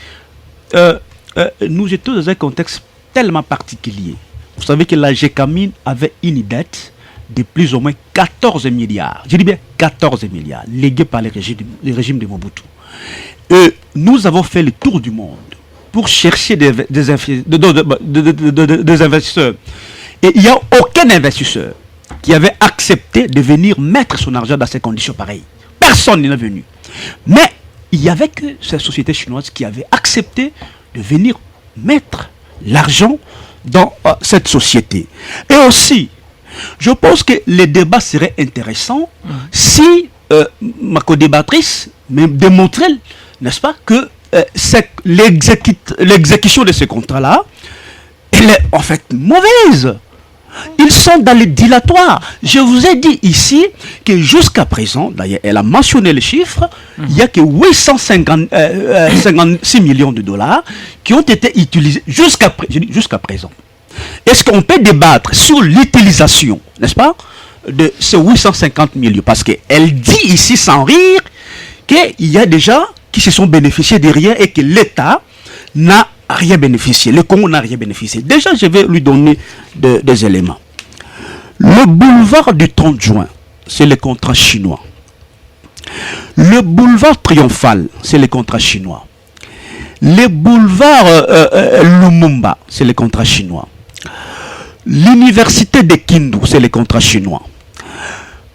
nous étions dans un contexte tellement particulier. Vous savez que la GECAMINE avait une dette de plus ou moins 14 milliards. Je dis bien 14 milliards, légués par le régime de Mobutu. Et nous avons fait le tour du monde pour chercher des investisseurs. Et il n'y a aucun investisseur qui avait accepté de venir mettre son argent dans ces conditions pareilles. Personne n'est venu. Mais il n'y avait que ces sociétés chinoises qui avaient accepté de venir mettre l'argent dans cette société. Et aussi, je pense que les débats seraient intéressants si ma co-débattrice me démontrait, n'est-ce pas, que l'exécution de ces contrats-là, elle est en fait mauvaise. Ils sont dans les dilatoires. Je vous ai dit ici que jusqu'à présent, d'ailleurs, elle a mentionné les chiffres, il n'y a que 856 millions de dollars qui ont été utilisés jusqu'à présent. Est-ce qu'on peut débattre sur l'utilisation, n'est-ce pas, de ces 850 millions? Parce qu'elle dit ici sans rire qu'il y a des gens qui se sont bénéficiés de rien et que l'État n'a rien bénéficié. Le Congo n'a rien bénéficié. Déjà, je vais lui donner des éléments. Le boulevard du 30 juin, c'est le contrat chinois. Le boulevard Triomphal, c'est le contrat chinois. Le boulevard Lumumba, c'est le contrat chinois. L'université de Kindu, c'est le contrat chinois.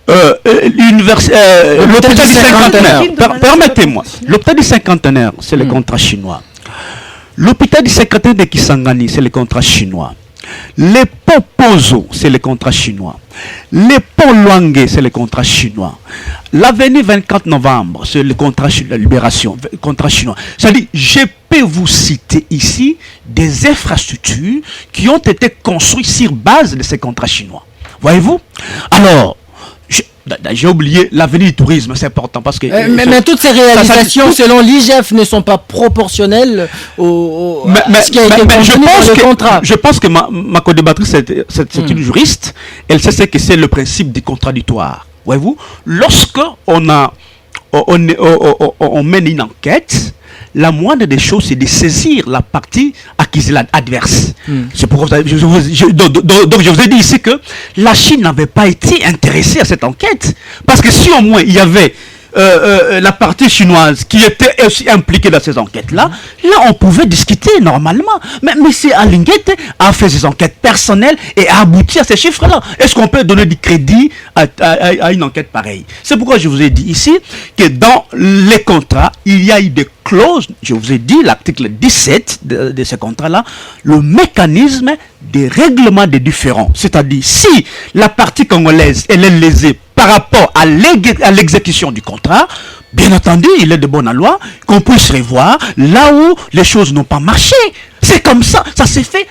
L'hôpital du Cinquantenaire, permettez-moi, l'hôpital du Cinquantenaire, c'est le contrat chinois. L'hôpital du Cinquantenaire de Kisangani, c'est le contrat chinois. Les ponts Pozo, c'est le contrat chinois. Les ponts Luangue, c'est le contrat chinois. L'avenue 24 novembre, c'est le contrat de libération, contrat chinois. C'est-à-dire, je peux vous citer ici des infrastructures qui ont été construites sur base de ces contrats chinois. Voyez-vous? Alors, J'ai oublié l'avenir du tourisme, c'est important parce que... mais toutes ces réalisations, selon l'IGF, ne sont pas proportionnelles à ce qui a été contenu dans le contrat. Je pense que ma co-débattrice, c'est une juriste. Elle sait ce que c'est le principe du contradictoire. Voyez-vous, lorsque on mène une enquête, la moindre des choses, c'est de saisir la partie acquise adverse. C'est pourquoi donc je vous ai dit ici que la Chine n'avait pas été intéressée à cette enquête. Parce que si au moins il y avait la partie chinoise qui était aussi impliquée dans ces enquêtes-là, là on pouvait discuter normalement. Mais M. Alinguete a fait ses enquêtes personnelles et a abouti à ces chiffres-là. Est-ce qu'on peut donner du crédit à une enquête pareille? C'est pourquoi je vous ai dit ici que dans les contrats, il y a eu des clauses, je vous ai dit, l'article 17 de ce contrat-là, le mécanisme des règlements des différends. C'est-à-dire, si la partie congolaise, elle est lésée par rapport à l'exécution du contrat, bien entendu, il est de bonne loi qu'on puisse revoir là où les choses n'ont pas marché. C'est comme ça, ça s'est fait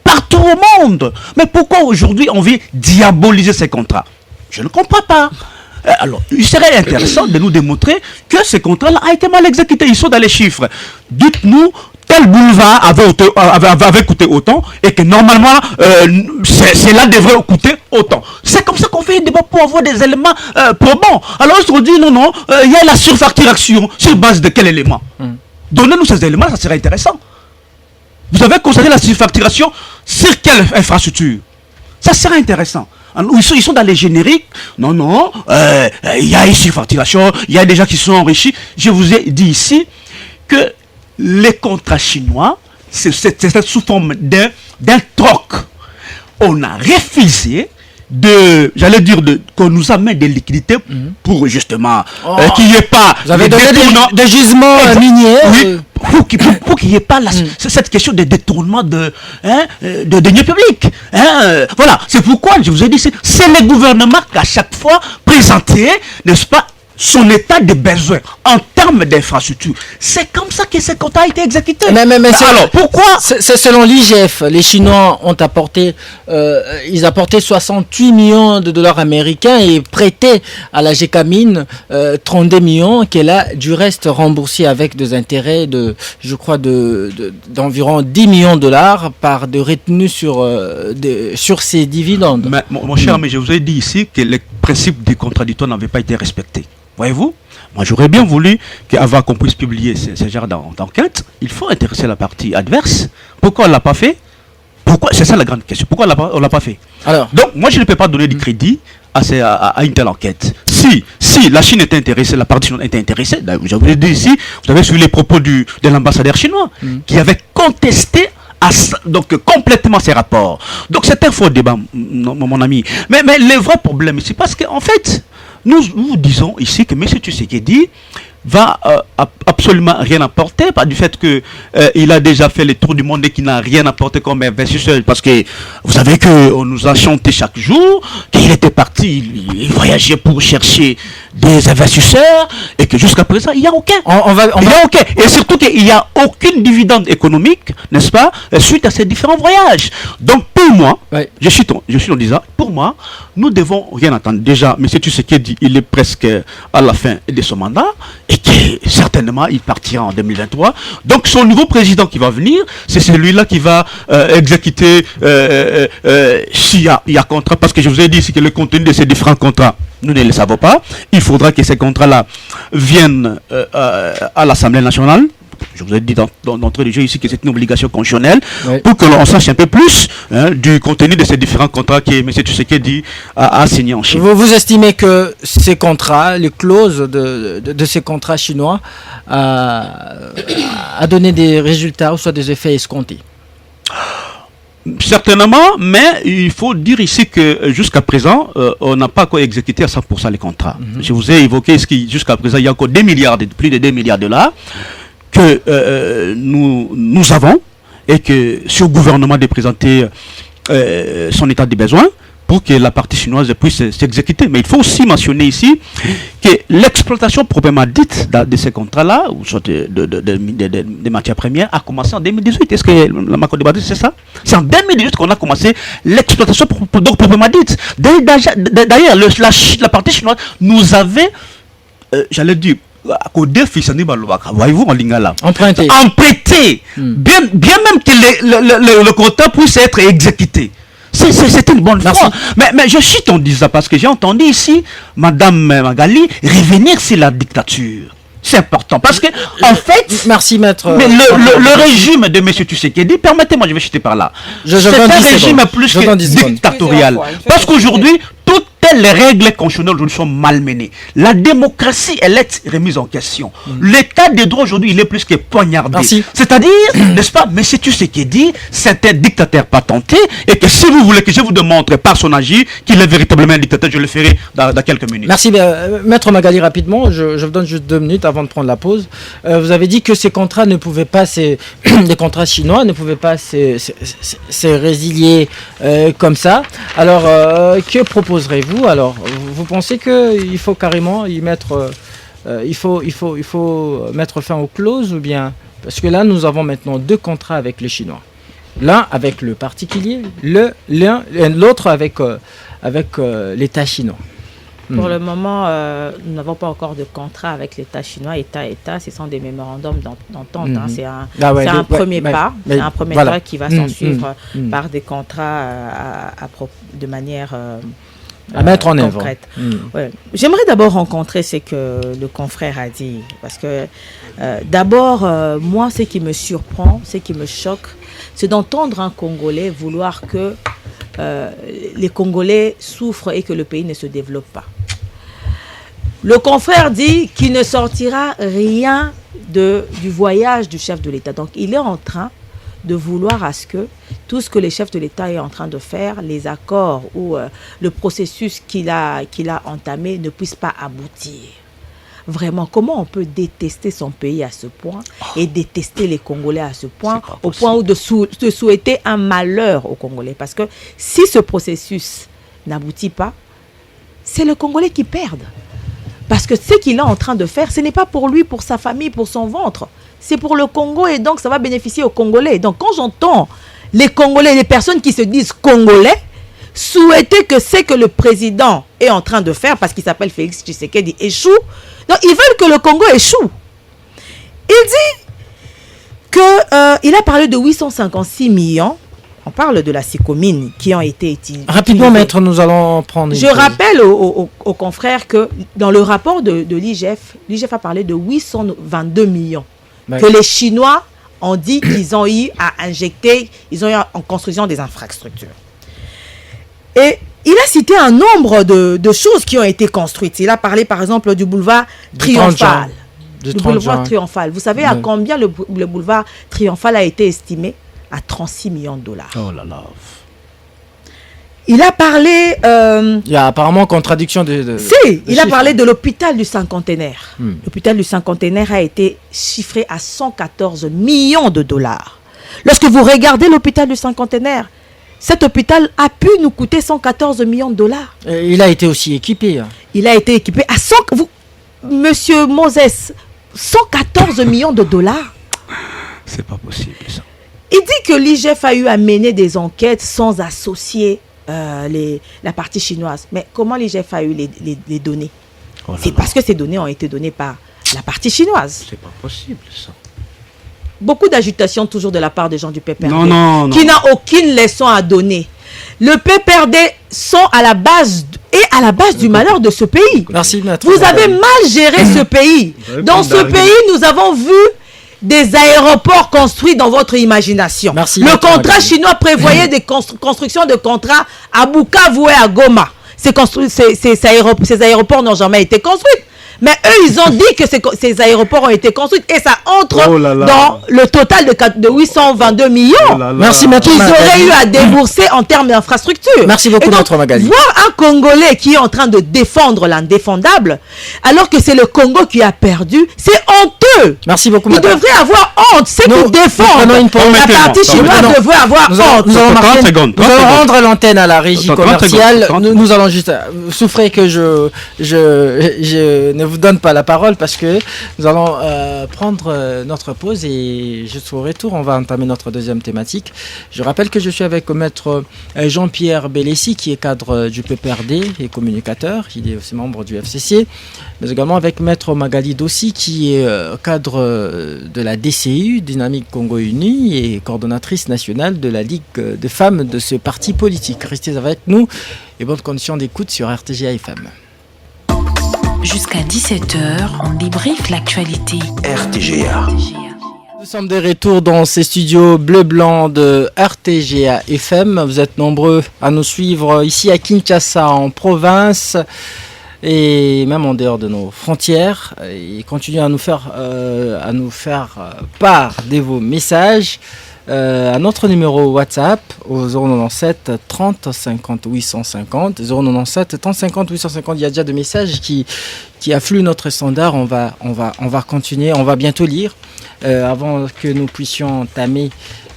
partout au monde. Mais pourquoi aujourd'hui on veut diaboliser ces contrats? Je ne comprends pas. Alors, il serait intéressant de nous démontrer que ce contrat-là a été mal exécuté. Ils sont dans les chiffres. Dites-nous, tel boulevard avait coûté autant et que normalement, cela devrait coûter autant. C'est comme ça qu'on fait un débat pour avoir des éléments probants. Alors, on se dit, non, il y a la surfacturation. Sur base de quel élément? Donnez-nous ces éléments, ça serait intéressant. Vous avez constaté la surfacturation sur quelle infrastructure? Ça serait intéressant. Ils sont dans les génériques. Non, il y a une surfacturation, il y a des gens qui sont enrichis. Je vous ai dit ici que les contrats chinois, c'est sous forme d'un troc. On a refusé qu'on nous amène des liquidités pour justement qu'il n'y ait pas... Vous avez donné des gisements miniers. Oui, pour qu'il n'y ait pas cette question de détournement de deniers publics. Voilà, c'est pourquoi je vous ai dit, c'est le gouvernement qui à chaque fois présentait, n'est-ce pas, son état de besoin en termes d'infrastructure. C'est comme ça que ce contrat a été exécuté. Mais alors, pourquoi? C'est selon l'IGF, les Chinois ont apporté, ils apportaient 68 millions de dollars américains et prêtaient à la GECAMIN 32 millions qu'elle a du reste remboursé avec des intérêts d'environ 10 millions de dollars par de retenues sur ces dividendes. Mais, mon cher, mais je vous ai dit ici que les principes du contradictoire n'avaient pas été respectés. Voyez-vous, moi j'aurais bien voulu qu'avant qu'on puisse publier ce genre d'enquête, il faut intéresser la partie adverse. Pourquoi on ne l'a pas fait? C'est ça la grande question. Pourquoi on ne l'a pas fait? Alors, donc moi je ne peux pas donner du crédit à une telle enquête. Si la Chine était intéressée, la partie chinoise était intéressée, je vous ai dit ici, vous avez suivi les propos de l'ambassadeur chinois qui avait contesté donc complètement ces rapports. Donc c'est un faux débat, mon ami. Mais le vrai problème ici, parce qu'en fait, nous disons ici que M. Tshisekedi va absolument rien apporter, par du fait que il a déjà fait le tour du monde et qu'il n'a rien apporté comme investisseur, parce que vous savez qu'on nous a chanté chaque jour qu'il était parti, il voyageait pour chercher des investisseurs et que jusqu'à présent il n'y a aucun. Il y a aucun. Et surtout qu'il n'y a aucune dividende économique, n'est-ce pas, suite à ces différents voyages. Donc pour moi, je suis en disant, pour moi, nous devons rien attendre. Déjà, M. Tshisekedi, il est presque à la fin de son mandat et que certainement il partira en 2023. Donc son nouveau président qui va venir, c'est celui-là qui va exécuter s'il y a contrat, parce que je vous ai dit ici que le contenu de ces différents contrats, nous ne le savons pas. Il faudra que ces contrats-là viennent à l'Assemblée nationale. Je vous ai dit d'entrée de jeu ici que c'est une obligation constitutionnelle pour que l'on sache un peu plus du contenu de ces différents contrats que M. Tshisekedi a signé en Chine. Vous estimez que ces contrats, les clauses de ces contrats chinois a donné des résultats ou soit des effets escomptés? Certainement, mais il faut dire ici que jusqu'à présent, on n'a pas encore exécuté à 100% les contrats. Je vous ai évoqué jusqu'à présent, il y a encore plus de 2 milliards de dollars que nous avons et que sur le gouvernement de présenter son état de besoin pour que la partie chinoise puisse s'exécuter. Mais il faut aussi mentionner ici que l'exploitation proprement dite de ces contrats-là, ou soit des matières premières, a commencé en 2018. Est-ce que la Macron débat, c'est ça? C'est en 2018 qu'on a commencé l'exploitation proprement dite. D'ailleurs, la partie chinoise nous avait, j'allais dire, voyez-vous en lingala, emprunté. Bien même que le contrat puisse être exécuté. C'est une bonne foi. Mais je suis en disant parce que j'ai entendu ici Madame Magali revenir sur la dictature. C'est important parce que en fait, merci maître. Mais le régime de M. Tshisekedi, permettez-moi, je vais chuter par là. C'est un régime plus que dictatorial. Parce qu'aujourd'hui, toutes les règles constitutionnelles aujourd'hui sont malmenées. La démocratie, elle est remise en question. L'état de droit aujourd'hui, il est plus que poignardé. C'est-à-dire, n'est-ce pas, M. Tshisekedi, c'est un dictateur patenté et que si vous voulez que je vous démontre par son agir qu'il est véritablement un dictateur, je le ferai dans quelques minutes. Merci. Maître Magali, rapidement, je vous donne juste 2 minutes avant de prendre la pause. Vous avez dit que ces contrats ne pouvaient pas, les contrats chinois ne pouvaient pas se résilier comme ça. Alors, que proposerez-vous? Alors, vous pensez qu'il faut carrément y mettre, il faut mettre fin aux clauses ou bien? Parce que là, nous avons maintenant 2 contrats avec les Chinois. L'un avec le particulier, l'autre avec l'État chinois. Pour le moment, nous n'avons pas encore de contrat avec l'État chinois. État, ce sont des mémorandums d'entente. C'est un premier pas. C'est un premier pas qui va s'en suivre par des contrats de manière à mettre en œuvre. Ouais. J'aimerais d'abord rencontrer ce que le confrère a dit. Parce que d'abord, moi, ce qui me surprend, ce qui me choque, c'est d'entendre un Congolais vouloir que les Congolais souffrent et que le pays ne se développe pas. Le confrère dit qu'il ne sortira rien du voyage du chef de l'État. Donc, il est en train de vouloir à ce que tout ce que le chef de l'État est en train de faire, les accords ou le processus qu'il a entamé ne puisse pas aboutir. Vraiment, comment on peut détester son pays à ce point et détester les Congolais à ce point, au point où de souhaiter un malheur aux Congolais? Parce que si ce processus n'aboutit pas, c'est le Congolais qui perd. Parce que ce qu'il est en train de faire, ce n'est pas pour lui, pour sa famille, pour son ventre. C'est pour le Congo et donc ça va bénéficier aux Congolais. Donc quand j'entends les Congolais, les personnes qui se disent Congolais, souhaiter que ce que le président est en train de faire, parce qu'il s'appelle Félix Tshisekedi, échoue, donc ils veulent que le Congo échoue. Il dit qu'il a parlé de 856 millions. On parle de la Sicomine qui ont été utilisés. Rapidement, maître, nous allons prendre... Je rappelle aux confrères que dans le rapport de l'IGF, l'IGF a parlé de 822 millions. Ouais. Que les Chinois ont dit qu'ils ont eu à injecter, ils ont eu en construction des infrastructures. Et il a cité un nombre de choses qui ont été construites. Il a parlé par exemple du boulevard Triomphal. Du boulevard Triomphal. Vous savez à combien le boulevard Triomphal a été estimé? À 36 millions de dollars. Oh là là. Il a parlé... Il y a apparemment contradiction il a parlé de l'hôpital du Cinquantenaire. L'hôpital du Cinquantenaire a été chiffré à 114 millions de dollars. Lorsque vous regardez l'hôpital du Cinquantenaire, cet hôpital a pu nous coûter 114 millions de dollars. Il a été aussi équipé. Il a été équipé à 100... Monsieur Moses, 114 millions de dollars. C'est pas possible ça. Il dit que l'IGF a eu à mener des enquêtes sans associer la partie chinoise. Mais comment l'IGF a eu les données? C'est parce que ces données ont été données par la partie chinoise. C'est pas possible ça. Beaucoup d'agitation toujours de la part des gens du PPRD qui n'a aucune leçon à donner. Le PPRD sont à la base du malheur de ce pays. Merci, maître. Vous avez mal géré ce pays. Dans ce pays, nous avons vu des aéroports construits dans votre imagination. Merci, le contrat chinois prévoyait des constructions de contrats à Bukavu et à Goma. Ces aéroports n'ont jamais été construits. Mais eux, ils ont dit que ces aéroports ont été construits et ça entre dans le total de 822 millions. Merci, Maître qu'ils auraient eu à débourser en termes d'infrastructure. Merci beaucoup, Maître Magali. Voir un Congolais qui est en train de défendre l'indéfendable, alors que c'est le Congo qui a perdu, c'est honteux. Merci beaucoup, Ils devraient avoir honte. C'est qu'ils défendent. La partie chinoise devrait avoir honte. Nous allons rendre l'antenne à la régie commerciale. Nous allons juste souffrir que je ne vous donne pas la parole parce que nous allons prendre notre pause et juste au retour, on va entamer notre deuxième thématique. Je rappelle que je suis avec maître Jean-Pierre Bellessi qui est cadre du PPRD et communicateur. Il est aussi membre du FCC, mais également avec maître Magali Dossi qui est cadre de la DCU, Dynamique Congo Uni, et coordonnatrice nationale de la Ligue des femmes de ce parti politique. Restez avec nous et bonne condition d'écoute sur RTGA FM. Jusqu'à 17h, on débriefe l'actualité. RTGA. Nous sommes de retour dans ces studios bleu-blanc de RTGA FM. Vous êtes nombreux à nous suivre ici à Kinshasa, en province, et même en dehors de nos frontières. Et continuez à nous faire part de vos messages à notre numéro WhatsApp au 097 30 50 850 097 30 50 850. Il y a déjà des messages qui affluent notre standard. On va continuer, on va bientôt lire avant que nous puissions entamer.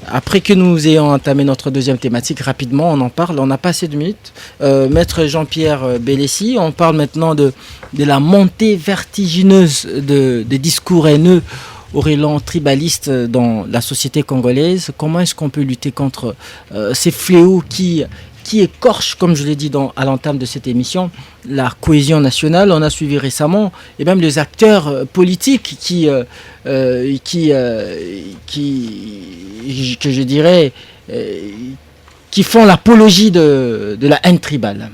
Après que nous ayons entamé notre deuxième thématique, rapidement, on en parle. On n'a pas assez de minutes. Maître Jean-Pierre Bellessi, on parle maintenant de la montée vertigineuse des discours haineux au élan tribaliste dans la société congolaise. Comment est-ce qu'on peut lutter contre ces fléaux qui écorchent, comme je l'ai dit à l'entame de cette émission, la cohésion nationale? On a suivi récemment, et même les acteurs politiques qui font l'apologie de la haine tribale.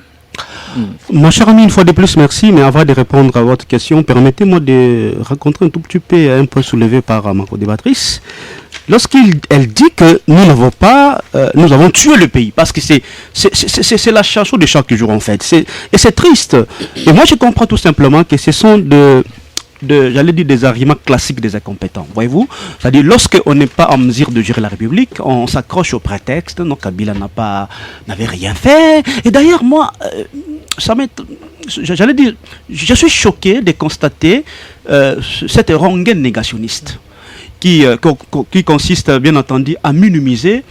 Mon cher ami, une fois de plus, merci. Mais avant de répondre à votre question, permettez-moi de rencontrer un tout petit peu un point soulevé par ma co-débattrice. Lorsqu'elle dit que nous n'avons pas, nous avons tué le pays, parce que c'est la chanson de chaque jour en fait. Et c'est triste. Et moi je comprends tout simplement que ce sont j'allais dire des arguments classiques des incompétents, voyez-vous. C'est-à-dire, lorsqu'on n'est pas en mesure de gérer la République, on s'accroche au prétexte, non, Kabila n'avait rien fait. Et d'ailleurs, moi, j'allais dire, je suis choqué de constater cette rengaine négationniste qui consiste, bien entendu, à minimiser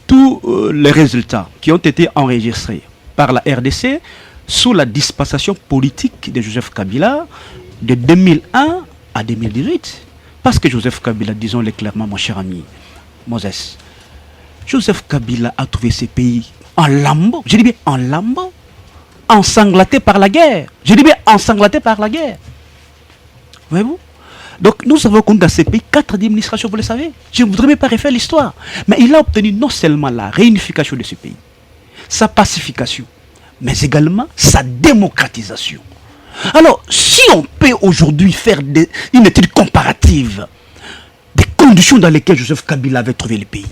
tous les résultats qui ont été enregistrés par la RDC sous la dispensation politique de Joseph Kabila de 2001 à 2018. Parce que Joseph Kabila, disons-le clairement, mon cher ami Moses, Joseph Kabila a trouvé ces pays en lambeaux, je dis bien en lambeaux, ensanglantés par la guerre. Je dis bien ensanglantés par la guerre. Voyez-vous? Donc nous avons connu dans ces pays 4 administrations, vous le savez. Je ne voudrais même pas refaire l'histoire. Mais il a obtenu non seulement la réunification de ce pays, sa pacification, mais également sa démocratisation. Alors, si on peut aujourd'hui faire une étude comparative des conditions dans lesquelles Joseph Kabila avait trouvé le pays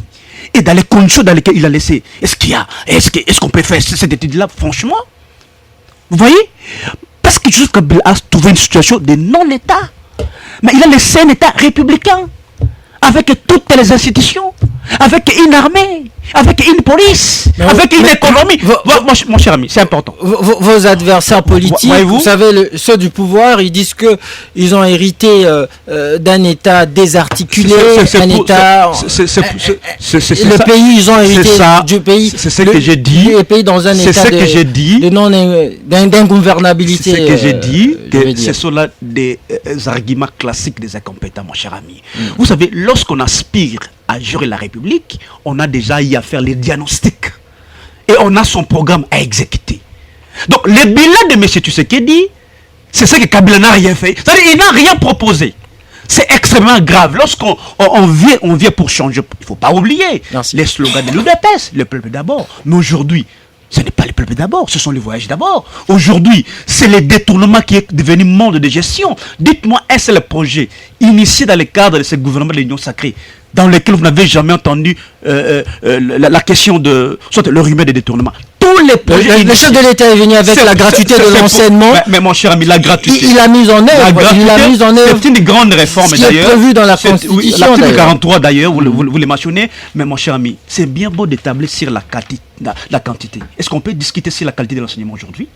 et dans les conditions dans lesquelles il a laissé, est-ce qu'on peut faire cette étude-là, franchement? Vous voyez? Parce que Joseph Kabila a trouvé une situation de non-État, mais il a laissé un État républicain avec toutes les institutions, avec une armée, avec une police, avec une économie. Mon cher ami, c'est important. Vos adversaires politiques, vous savez, ceux du pouvoir, ils disent qu'ils ont hérité d'un État désarticulé, un État... Le pays, ils ont hérité du pays... C'est ce que j'ai dit. Le pays dans un État d'ingouvernabilité. C'est ce que j'ai dit, que ce sont là des arguments classiques des incompétents, mon cher ami. Vous savez, lorsqu'on aspire à gérer la République, on a déjà eu à faire les diagnostics. Et on a son programme à exécuter. Donc, le bilan de M. Tshisekedi, c'est ce que Kabila n'a rien fait. C'est-à-dire qu'il n'a rien proposé. C'est extrêmement grave. Lorsqu'on vient pour changer, il ne faut pas oublier les slogans de l'UDPS, le peuple d'abord. Mais aujourd'hui, ce n'est pas le peuple d'abord, ce sont les voyages d'abord. Aujourd'hui, c'est le détournement qui est devenu monde de gestion. Dites-moi, est-ce le projet initié dans le cadre de ce gouvernement de l'Union sacrée, dans lequel vous n'avez jamais entendu la question de soit le rumeur de détournement? Tous tous les projets. Le chef de l'État est venu avec la gratuité de l'enseignement. Mais mon cher ami, la gratuité. Il a mis en œuvre. C'est une grande réforme d'ailleurs. Ce qui est prévu dans la Constitution. L'article 43 d'ailleurs, vous le mentionnez. Mais mon cher ami, c'est bien beau d'établir sur la quantité. Est-ce qu'on peut discuter sur la qualité de l'enseignement aujourd'hui?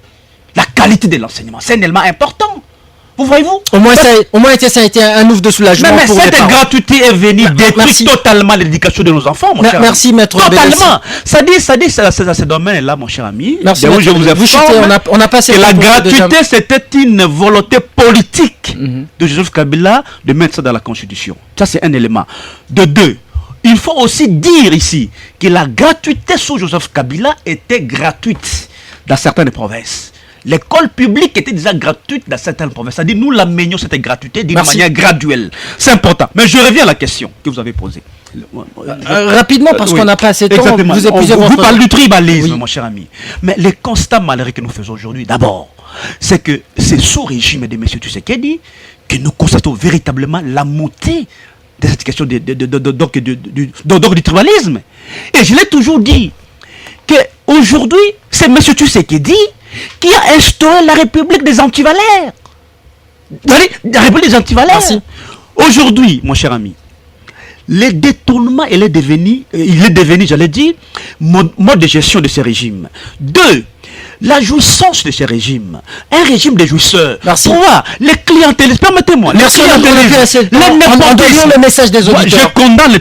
La qualité de l'enseignement, c'est un élément important. Vous voyez-vous? Au moins, ça a été un ouf de soulagement. Mais cette gratuité est venue détruire totalement l'éducation de nos enfants, mon cher ami. Merci, maître. Totalement. Ça dit, ce domaine-là, mon cher ami. Merci. Je vous informe on a passé que la gratuité, c'était une volonté politique de Joseph Kabila de mettre ça dans la Constitution. Ça, c'est un élément. De deux, il faut aussi dire ici que la gratuité sous Joseph Kabila était gratuite dans certaines provinces. L'école publique était déjà gratuite dans certaines provinces. C'est-à-dire, nous l'amenions cette gratuité d'une manière graduelle. C'est important. Mais je reviens à la question que vous avez posée. Rapidement, parce qu'on n'a pas assez de temps. Vous parlez du tribalisme, mon cher ami. Mais le constat malheureux que nous faisons aujourd'hui, d'abord, c'est que c'est sous régime de M. Tshisekedi que nous constatons véritablement la montée de cette question du tribalisme. Et je l'ai toujours dit, qu'aujourd'hui, c'est M. Tshisekedi qui a instauré la République des antivalaires. La République des antivalaires. Aujourd'hui, mon cher ami, le détournement, il est devenu, j'allais dire, mode de gestion de ces régimes. Deux, la jouissance de ces régimes. Un régime de jouisseurs. Merci. Trois, les clientélistes. Permettez-moi. Merci. Le message des auditeurs. Je condamne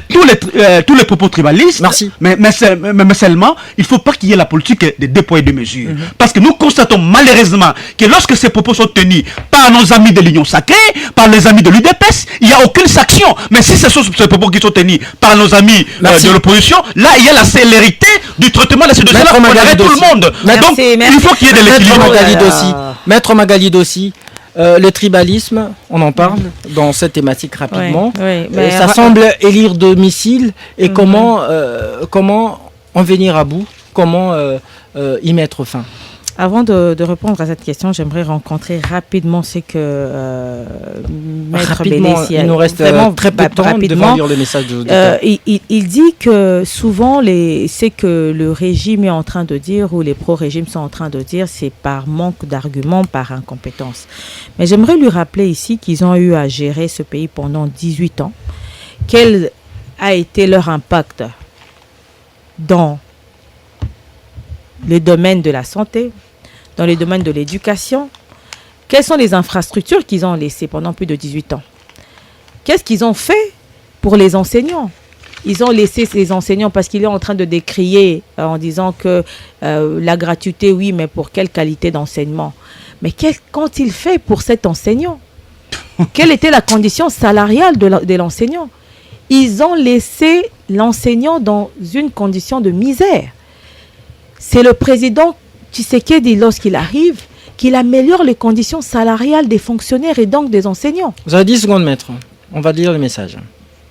tous les propos tribalistes. Merci. Mais seulement, il ne faut pas qu'il y ait la politique de deux poids et deux mesures. Parce que nous constatons malheureusement que lorsque ces propos sont tenus par nos amis de l'Union Sacrée, par les amis de l'UDPS, il n'y a aucune sanction. Mais si ce sont ces propos qui sont tenus par nos amis de l'opposition, là, il y a la célérité du traitement de ces dossiers-là pour arrêter tout le monde. Donc, il faut qu'il y ait de l'équilibre. Maître Magali Dossi, le tribalisme, on en parle dans cette thématique rapidement. Ça semble élire domicile. Et comment en venir à bout? Comment y mettre fin? Avant de répondre à cette question, j'aimerais rencontrer rapidement ce que Maître Belessi il nous reste très peu de temps devant lire le message de l'auditeur. Il dit que souvent, ce que le régime est en train de dire ou les pro-régimes sont en train de dire, c'est par manque d'arguments, par incompétence. Mais j'aimerais lui rappeler ici qu'ils ont eu à gérer ce pays pendant 18 ans. Quel a été leur impact dans les domaines de la santé, dans les domaines de l'éducation? Quelles sont les infrastructures qu'ils ont laissées pendant plus de 18 ans? Qu'est-ce qu'ils ont fait pour les enseignants? Ils ont laissé ces enseignants parce qu'il est en train de décrier en disant que la gratuité, oui, mais pour quelle qualité d'enseignement? Mais qu'ont-ils fait pour cet enseignant? Quelle était la condition salariale de l'enseignant? Ils ont laissé l'enseignant dans une condition de misère. C'est le président Tshisekedi, lorsqu'il arrive, qu'il améliore les conditions salariales des fonctionnaires et donc des enseignants. Vous avez 10 secondes, maître. On va lire le message.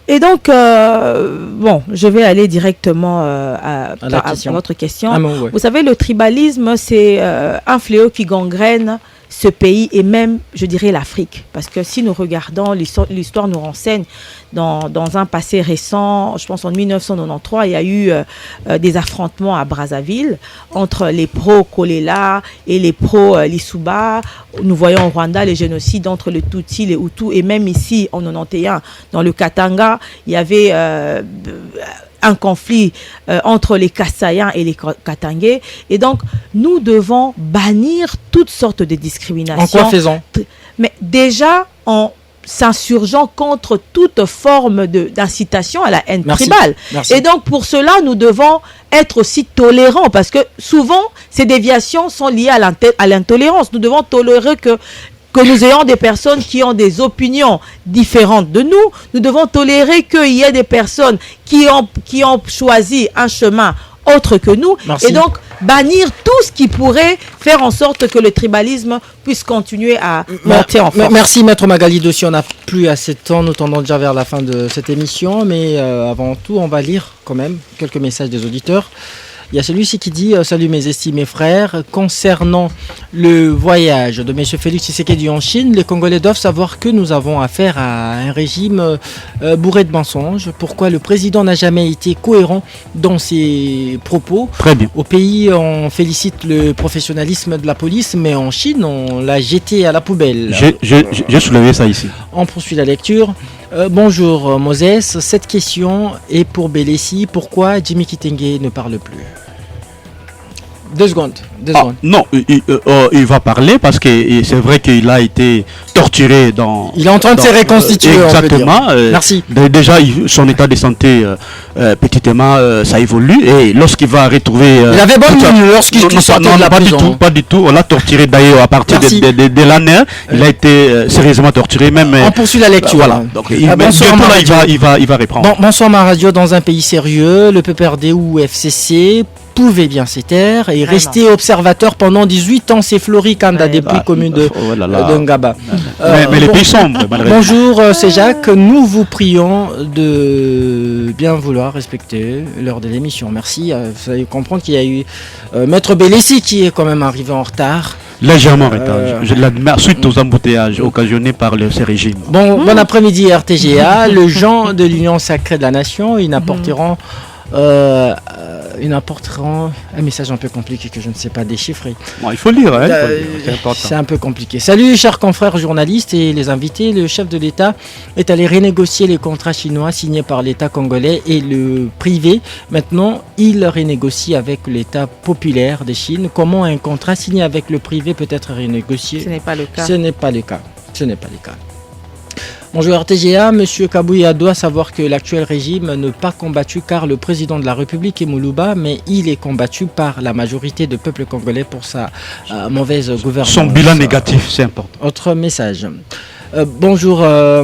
Et donc, je vais aller directement à votre question. Vous savez, le tribalisme, c'est un fléau qui gangrène ce pays et même, je dirais, l'Afrique. Parce que si nous regardons, l'histoire nous renseigne, dans un passé récent, je pense en 1993, il y a eu des affrontements à Brazzaville entre les pro-Kolela et les pro-Lissouba. Nous voyons au Rwanda les génocides entre les Tutsis, les Hutus, et même ici, en 91, dans le Katanga, il y avait un conflit entre les Kassaïens et les Katangais. Et donc, nous devons bannir toutes sortes de discriminations. En quoi faisons? Mais déjà, en s'insurgeant contre toute forme d'incitation à la haine tribale. Et donc, pour cela, nous devons être aussi tolérants, parce que souvent, ces déviations sont liées à l'intolérance. Nous devons tolérer que nous ayons des personnes qui ont des opinions différentes de nous. Nous devons tolérer qu'il y ait des personnes qui ont choisi un chemin autre que nous. Et donc, bannir tout ce qui pourrait faire en sorte que le tribalisme puisse continuer à monter en force. Merci, Maître Magali Dossi. On n'a plus assez de temps. Nous tendons déjà vers la fin de cette émission. Mais avant tout, on va lire quand même quelques messages des auditeurs. Il y a celui-ci qui dit salut mes estimés frères. Concernant le voyage de M. Félix Tshisekedi en Chine, les Congolais doivent savoir que nous avons affaire à un régime bourré de mensonges. Pourquoi le président n'a jamais été cohérent dans ses propos? Très bien. Au pays, on félicite le professionnalisme de la police, mais en Chine, on l'a jeté à la poubelle. J'ai soulevé ça ici. On poursuit la lecture. Bonjour Moses, cette question est pour Belessi. Pourquoi Jimmy Kitenge ne parle plus? 2 secondes. Non, il va parler parce que c'est vrai qu'il a été torturé dans... Il est en train de se reconstituer. Exactement. Merci. Déjà, son état de santé, petitement, ça évolue. Et lorsqu'il va retrouver... il avait bonne mine lorsqu'il sortait de la prison. Pas du tout. On l'a torturé d'ailleurs à partir de l'année. Il a été sérieusement torturé. Même, on poursuit la lecture. Voilà. Donc, il va reprendre. Bonsoir ma radio, dans un pays sérieux, le PPRD ou FCC pouvait bien se taire et rester observateur pendant 18 ans. C'est Flori Kanda depuis commune de Ngaba. Mais les pays sombres. Bonjour, c'est Jacques. Nous vous prions de bien vouloir respecter l'heure de l'émission. Merci. Vous allez comprendre qu'il y a eu Maître Belessi qui est quand même arrivé en retard. Légèrement en retard. Je l'admets suite aux embouteillages occasionnés par ces régimes. Bon après-midi RTGA. Le gens de l'Union sacrée de la Nation, ils n'apporteront un message un peu compliqué que je ne sais pas déchiffrer. Bon, il faut lire, c'est important. C'est un peu compliqué. Salut chers confrères journalistes et les invités. Le chef de l'État est allé renégocier les contrats chinois signés par l'État congolais et le privé. Maintenant, il renégocie avec l'État populaire de Chine. Comment un contrat signé avec le privé peut être renégocié? Ce n'est pas le cas. Ce n'est pas le cas. Bonjour RTGA, M. Kabouya doit savoir que l'actuel régime n'est pas combattu car le président de la République est Moulouba, mais il est combattu par la majorité du peuple congolais pour sa mauvaise gouvernance. Son bilan négatif, c'est important. Autre message. Bonsoir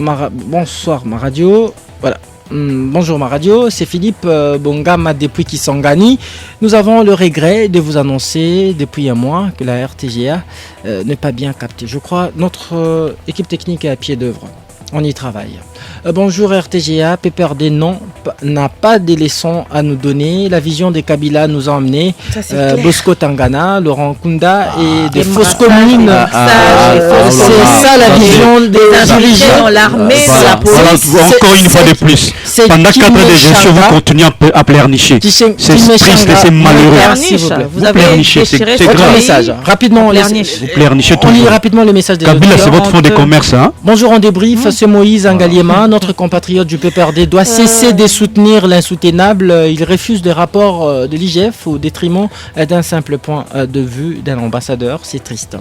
ma radio. Voilà. Bonjour ma radio, c'est Philippe Bongama depuis Kisangani. Nous avons le regret de vous annoncer depuis un mois que la RTGA n'est pas bien captée. Je crois notre équipe technique est à pied d'œuvre. On y travaille. Bonjour RTGA, PPRD n'a pas de leçons à nous donner. La vision des Kabila nous a emmenés. Bosco Tangana, Laurent Kunda et des fausses communes. C'est ça la vision des dirigeants, l'armée, de la police. Encore une fois de plus. Pendant 4 ans de gestion, vous continuez à pleurnicher. C'est triste et c'est malheureux. Vous avez c'est grave. Message. Rapidement, vous pleurnichez tout. On lit rapidement le message des Kabila, c'est votre fonds de commerce. Bonjour, on débrief. C'est Moïse Angaliema, notre compatriote du PPRD, doit cesser de soutenir l'insoutenable. Il refuse des rapports de l'IGF au détriment d'un simple point de vue d'un ambassadeur. C'est triste.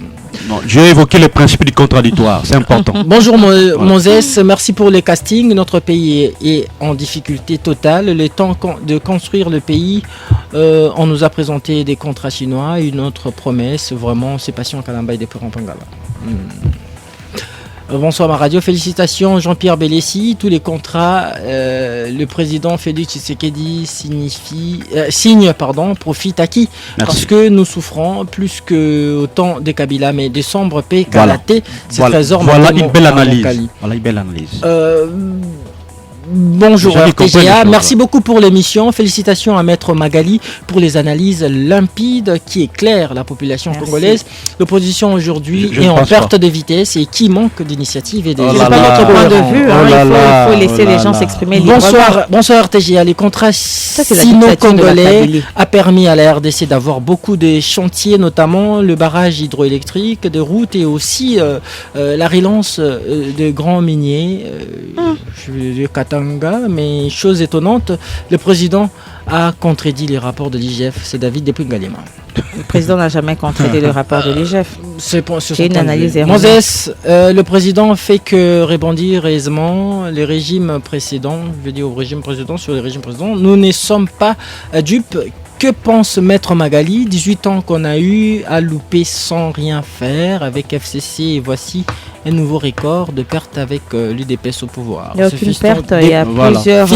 J'ai évoqué le principe du contradictoire, c'est important. Bonjour Moses, merci pour les castings. Notre pays est en difficulté totale. Le temps de construire le pays, on nous a présenté des contrats chinois, une autre promesse. Vraiment, c'est patient Kalamba et des Pangala. Bonsoir ma radio, félicitations Jean-Pierre Belessi. Tous les contrats, le président Félix Tshisekedi signe, profite à qui? Parce que nous souffrons plus que autant des Kabila, mais des sombres paix Kalaté, c'est trésor. Voilà une belle analyse. Bonjour RTGA, merci beaucoup pour l'émission. Félicitations à Maître Magali pour les analyses limpides qui éclairent la population congolaise. L'opposition aujourd'hui est en perte de vitesse et qui manque d'initiative et de... C'est pas notre point de vue, il faut laisser les gens s'exprimer librement. Bonsoir RTGA, les contrats sino-congolais a permis à la RDC d'avoir beaucoup de chantiers, notamment le barrage hydroélectrique, de routes et aussi la relance de grands miniers. Mais chose étonnante, le président a contredit les rapports de l'IGF. C'est David Depuis-Ngalema. Le président n'a jamais contredit le rapport de l'IGF. C'est une analyse erronée. Moses, le président fait que rebondir aisément les régimes précédents. Je veux dire au régime précédent sur les régimes précédents. Nous ne sommes pas dupes. Que pense Maître Magali? 18 ans qu'on a eu à louper sans rien faire avec FCC et voici un nouveau record de perte avec l'UDPS au pouvoir. Il n'y a aucune perte, il y a plusieurs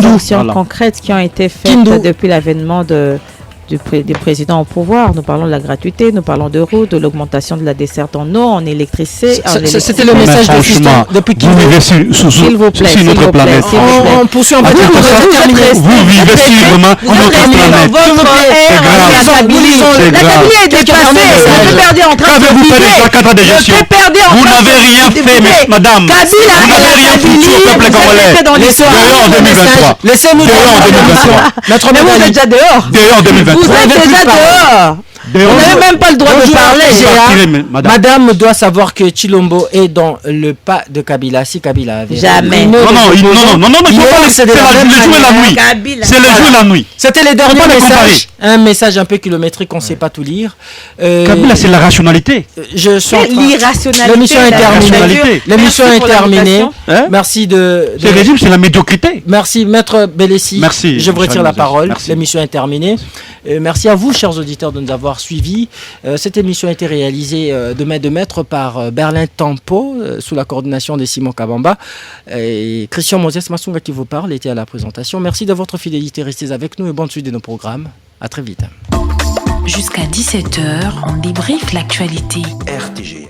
actions concrètes qui ont été faites depuis l'avènement de des présidents au pouvoir. Nous parlons de la gratuité, nous parlons de routes, de l'augmentation de la desserte en eau, en électricité. C'était le message de Fiston depuis qu'il vivez sur notre planète. On poursuit un peu. Vous vivez sûrement sur notre planète. La Kabylie est dépassée. Le PPRD est en train de vous n'avez rien fait, madame. Vous n'avez rien foutu au peuple congolais. Dehors en 2023. Laissez-nous mais vous êtes déjà dehors. Dehors en 2023. Vous êtes déjà dehors. Vous n'avez même pas le droit de parler. Madame doit savoir que Chilombo est dans le pas de Kabila. Si Kabila avait jamais. Non, c'est le jour et la nuit. C'est le jour et la nuit. C'était les derniers messages. Un message un peu kilométrique, on ne sait pas tout lire. Kabila, c'est la rationalité. L'irrationalité. L'émission est terminée. L'émission est terminée. Merci de. Ce régime, c'est la médiocrité. Merci, Maître Bélessi. Merci. Je vous retire la parole. L'émission est terminée. Merci à vous, chers auditeurs, de nous avoir suivis. Cette émission a été réalisée de main de maître par Berlin Tempo, sous la coordination de Simon Kabamba. Et Christian Moses Massunga qui vous parle était à la présentation. Merci de votre fidélité. Restez avec nous et bonne suite de nos programmes. À très vite. Jusqu'à 17h, on débriefe l'actualité. RTG.